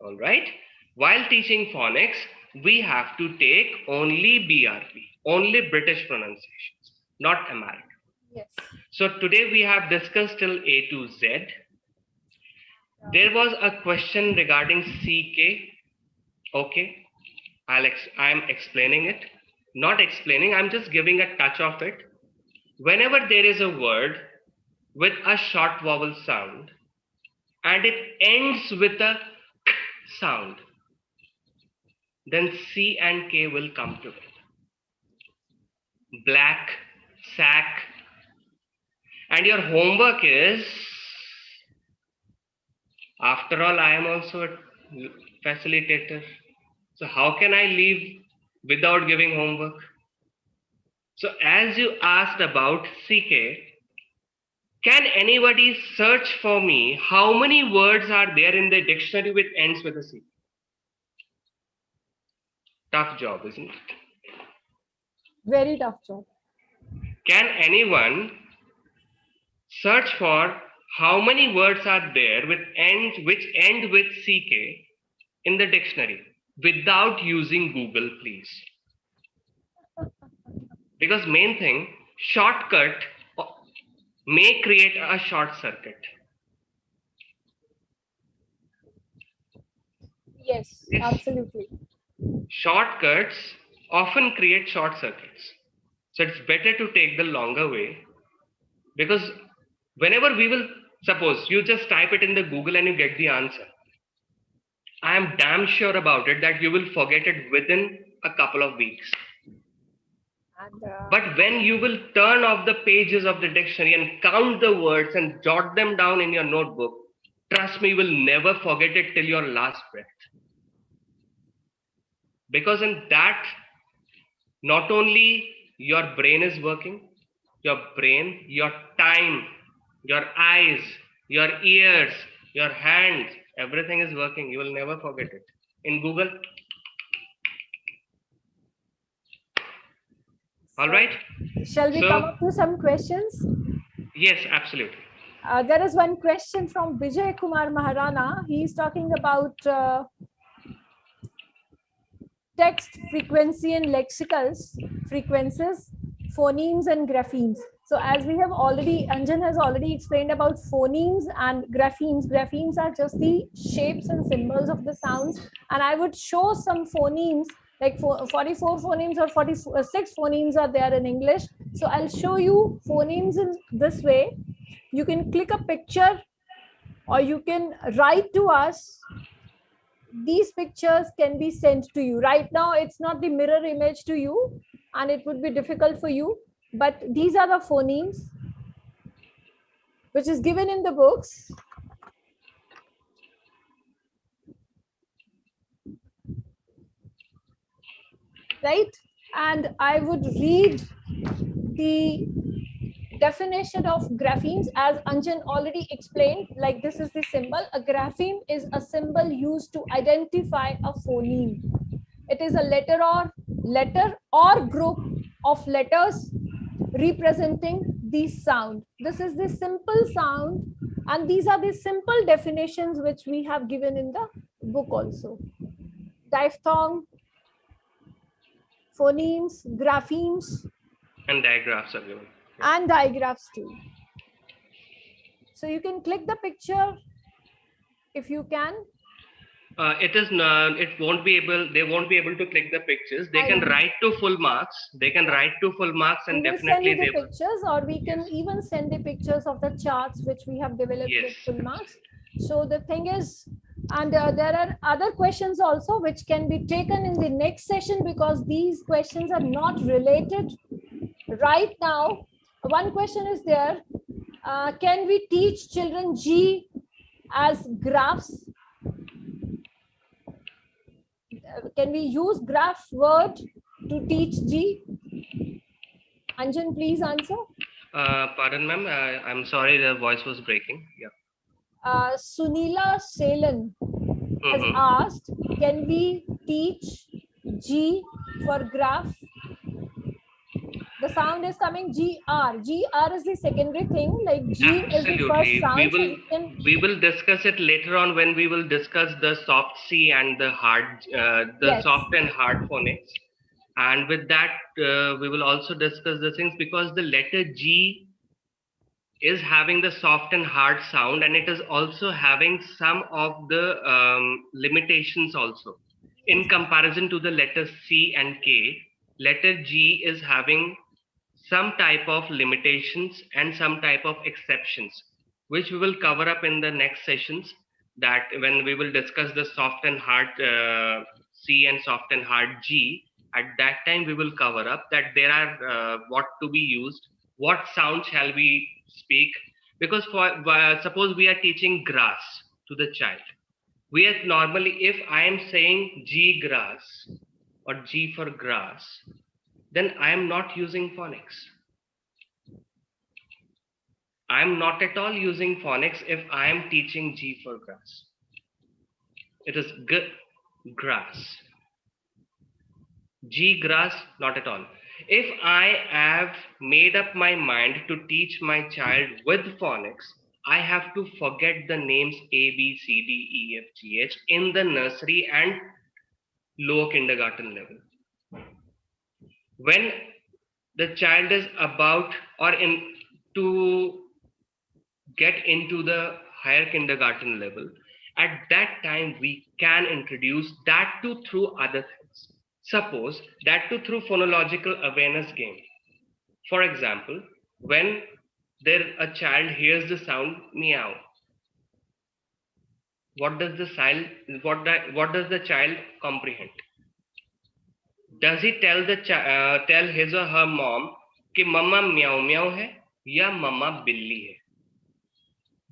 All right. While teaching phonics, we have to take only BRP, only British pronunciations, not American. Yes. So today we have discussed till A to Z. There was a question regarding CK. Okay, I'm explaining it. Not explaining, I'm just giving a touch of it. Whenever there is a word with a short vowel sound and it ends with a k sound, then C and K will come together. Black, sack. And your homework is, after all, I am also a facilitator. So how can I leave without giving homework? So as you asked about CK, can anybody search for me how many words are there in the dictionary which ends with a C? Tough job, isn't it? Very tough job. Can anyone search for how many words are there which end with CK in the dictionary without using Google, please? Because main thing, shortcut may create a short circuit. Yes, absolutely. Shortcuts often create short circuits. So it's better to take the longer way, because whenever we will, suppose you just type it in the Google and you get the answer, I am damn sure about it that you will forget it within a couple of weeks. But when you will turn off the pages of the dictionary and count the words and jot them down in your notebook, trust me, you will never forget it till your last breath. Because in that, not only your brain is working, your brain, your time, your eyes, your ears, your hands, everything is working. You will never forget it. In Google. All right. Shall we come up to some questions? Yes, absolutely. There is one question from Vijay Kumar Maharana. He is talking about text frequency and lexicals, frequencies, phonemes and graphemes. So as we have already, Anjan has already explained about phonemes and graphemes. Graphemes are just the shapes and symbols of the sounds. And I would show some phonemes, like 44 phonemes or 46 phonemes are there in English. So I'll show you phonemes in this way. You can click a picture or you can write to us. These pictures can be sent to you. Right now, it's not the mirror image to you and it would be difficult for you. But these are the phonemes which is given in the books. Right? And I would read the definition of graphemes as Anjan already explained. Like this is the symbol. A grapheme is a symbol used to identify a phoneme. It is a letter or group of letters representing the sound. This is the simple sound, and these are the simple definitions which we have given in the book also. Diphthong, phonemes, graphemes, and digraphs are given. And digraphs too. So you can click the picture if you can. It is not, it won't be able, they won't be able to click the pictures. They can write to full marks. They can write to full marks, and we'll send definitely you the they will. pictures, or we can even send the pictures of the charts which we have developed Yes. with full marks. So the thing is, and there are other questions also which can be taken in the next session, because these questions are not related right now. One question is there, can we teach children G as graphs? Can we use graph word to teach G? Anjan, please answer. Pardon, ma'am. I'm sorry, the voice was breaking. Yeah. Sunila Selan has asked, can we teach G for graph? The sound is coming GR. GR is the secondary thing, like G is the first sound. We will discuss it later on when we will discuss the soft C and the hard, Yes. soft and hard phonics. And with that, we will also discuss the things, because the letter G is having the soft and hard sound, and it is also having some of the limitations also. In comparison to the letter C and K, letter G is having some type of limitations and some type of exceptions, which we will cover up in the next sessions, that when we will discuss the soft and hard C and soft and hard G, at that time we will cover up that there are what to be used, what sound shall we speak, because for suppose we are teaching grass to the child, we are normally, if I am saying G grass or G for grass, then I am not using phonics. I am not at all using phonics if I am teaching G for grass. It is grass. G grass, not at all. If I have made up my mind to teach my child with phonics, I have to forget the names A, B, C, D, E, F, G, H in the nursery and lower kindergarten level. When the child is about or in to get into the higher kindergarten level, at that time we can introduce that too through other things. Suppose that too through phonological awareness game. For example, when a child hears the sound meow, what does the child comprehend? Does he tell tell his or her mom कि mama meow meow है या mama बिल्ली है?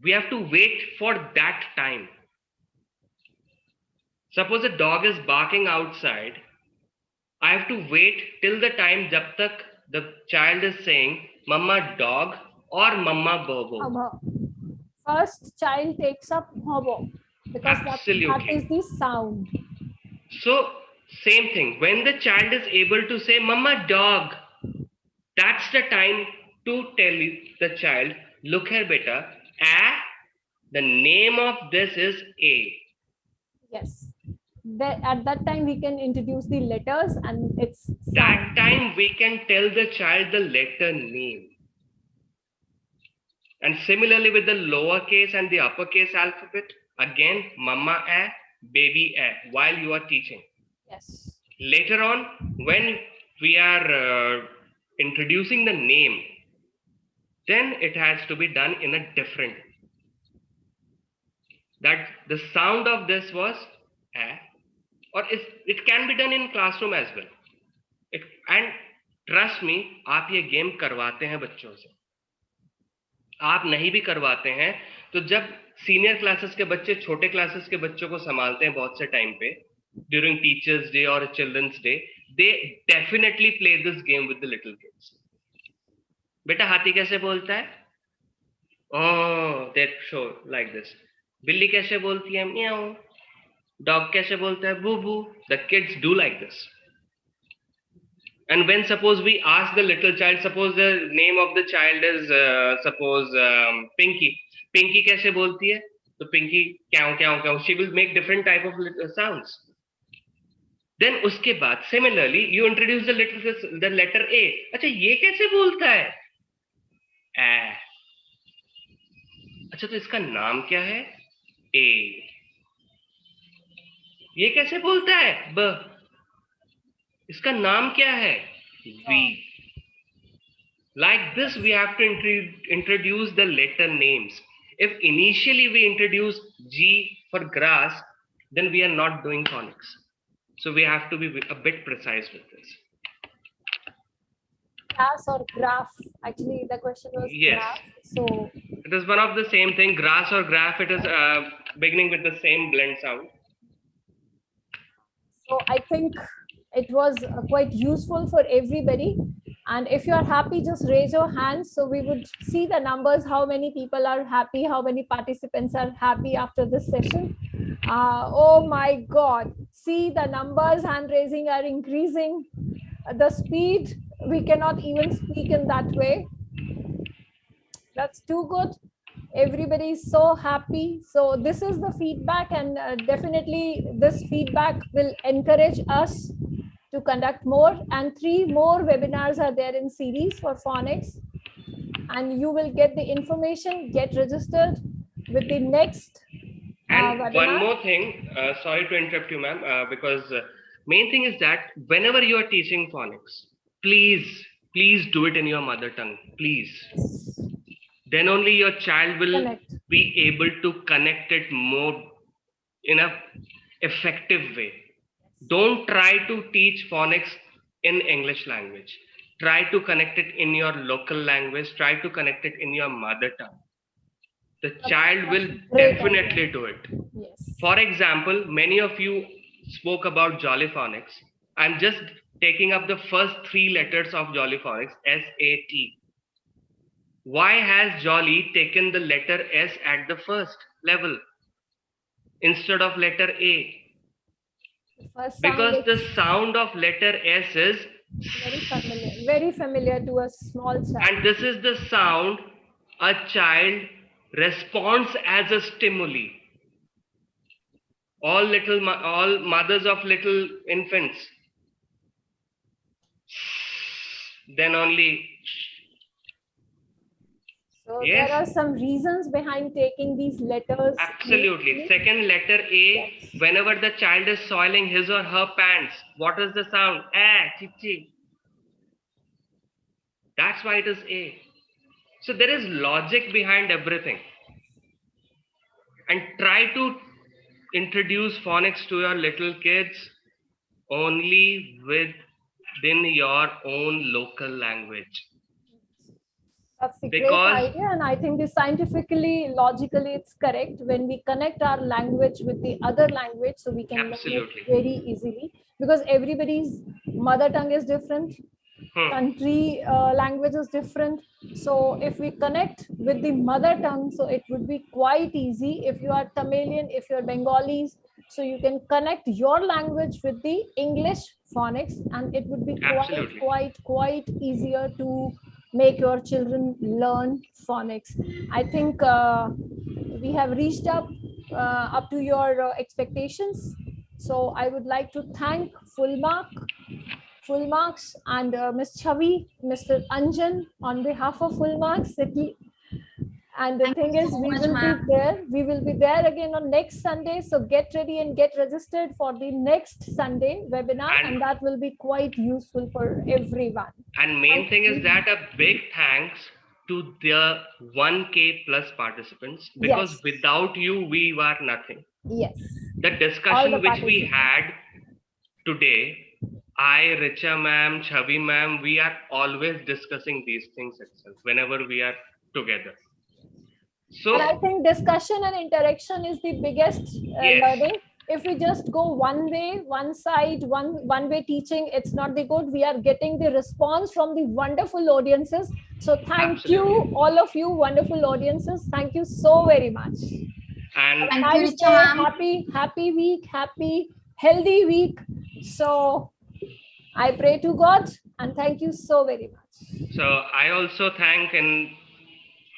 We have to wait for that time. Suppose a dog is barking outside, I have to wait till the time jab tak the child is saying mama dog or mama bobo. First child takes up hobo, because that is the sound. So same thing, when the child is able to say mama dog, that's the time to tell the child, look here beta, the name of this is A. Yes. At that time we can introduce the letters and its sound. That time we can tell the child the letter name. And similarly with the lowercase and the uppercase alphabet, again mama a, baby a, while you are teaching. Yes. Later on, when we are introducing the name, then it has to be done in a different way. That the sound of this was a, or it can be done in classroom as well. And trust me, आप ये game करवाते हैं बच्चों से. आप नहीं भी करवाते हैं तो जब सीनियर क्लासेस के बच्चे छोटे क्लासेस के बच्चों को संभालते हैं बहुत से टाइम पे, during Teachers' Day or Children's Day, they definitely play this game with the little kids. बेटा हाथी कैसे बोलता है? Oh, they show like this. बिल्ली कैसे बोलती है? Meow. Dog कैसे बोलता है? Boo boo. The kids do like this. And when suppose we ask the little child, suppose the name of the child is suppose Pinky. Pinky कैसे बोलती है? तो Pinky क्यां क्यां क्यां. She will make different type of sounds. Then उसके बाद similarly you introduce the letter A. अच्छा ये कैसे बोलता है? A. अच्छा तो इसका नाम क्या है? A. ये कैसे बोलता है ब? इसका नाम क्या है? V. Like this, we have to introduce the letter names. If initially we introduce G for grass, then we are not doing phonics. So we have to be a bit precise with this. Grass or graph? Actually, the question was Yes. graph. So it is one of the same thing. Grass or graph. It is beginning with the same blend sound. So I think it was quite useful for everybody. And if you are happy, just raise your hands. So we would see the numbers, how many people are happy, how many participants are happy after this session. Oh my God. See, the numbers, hand raising are increasing. The speed, we cannot even speak in that way. That's too good. Everybody is so happy. So this is the feedback, and definitely this feedback will encourage us to conduct more, and 3 more webinars are there in series for phonics, and you will get the information, get registered with the next and webinar. One more thing, sorry to interrupt you, ma'am, because main thing is that whenever you are teaching phonics, please do it in your mother tongue, please. Then only your child will be able to connect it more in a effective way. Don't try to teach phonics in English language. Try to connect it in your local language. Try to connect it in your mother tongue. The child will definitely do it. Yes. For example, many of you spoke about Jolly Phonics. I'm just taking up the first 3 letters of Jolly Phonics, S-A-T. Why has Jolly taken the letter S at the first level instead of letter A? Because the sound of letter S is very familiar to a small child. And this is the sound a child responds as a stimuli. All mothers of little infants. Then only. So yes. there are some reasons behind taking these letters. Absolutely. Second letter A, yes. Whenever the child is soiling his or her pants, what is the sound? Chichi. That's why it is A. So there is logic behind everything. And try to introduce phonics to your little kids only within your own local language. That's a great idea, and I think scientifically, logically, it's correct. When we connect our language with the other language, so we can learn it very easily, because everybody's mother tongue is different, country language is different. So if we connect with the mother tongue, so it would be quite easy. If you are Tamilian, if you're Bengalis, so you can connect your language with the English phonics, and it would be quite easier to make your children learn phonics. I think we have reached up to your expectations. So I would like to thank Full Marks and Ms. Chavi, Mr. Anjan on behalf of Full Marks City. And the thing is, we will be there again on next Sunday. So get ready and get registered for the next Sunday webinar, and that will be quite useful for everyone. And main thing is that a big thanks to the 1K plus participants, because without you, we were nothing. Yes. The discussion which we had today, I, Richa ma'am, Chavi ma'am, we are always discussing these things itself whenever we are together. So, and I think discussion and interaction is the biggest learning. If we just go one way, one side, one way teaching, it's not the good. We are getting the response from the wonderful audiences. So thank you, all of you wonderful audiences. Thank you so very much. And nice day, happy week, happy, healthy week. So I pray to God, and thank you so very much. So I also thank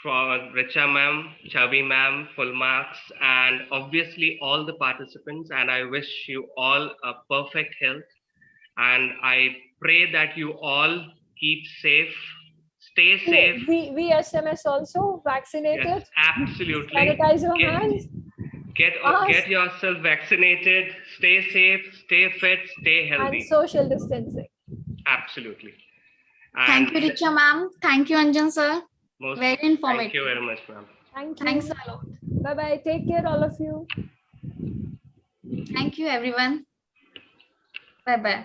for Richa ma'am, Chavi ma'am, Full Marks, and obviously all the participants. And I wish you all a perfect health. And I pray that you all keep safe, stay safe. We SMS also vaccinated. Yes, absolutely. Sanitize your hands. Get yourself vaccinated. Stay safe. Stay fit. Stay healthy. And social distancing. Absolutely. Thank you, Richa ma'am. Thank you, Anjan sir. Very informative. Thank you very much, ma'am. Thank you. Thanks a lot. Bye bye. Take care, all of you. Thank you, everyone. Bye bye.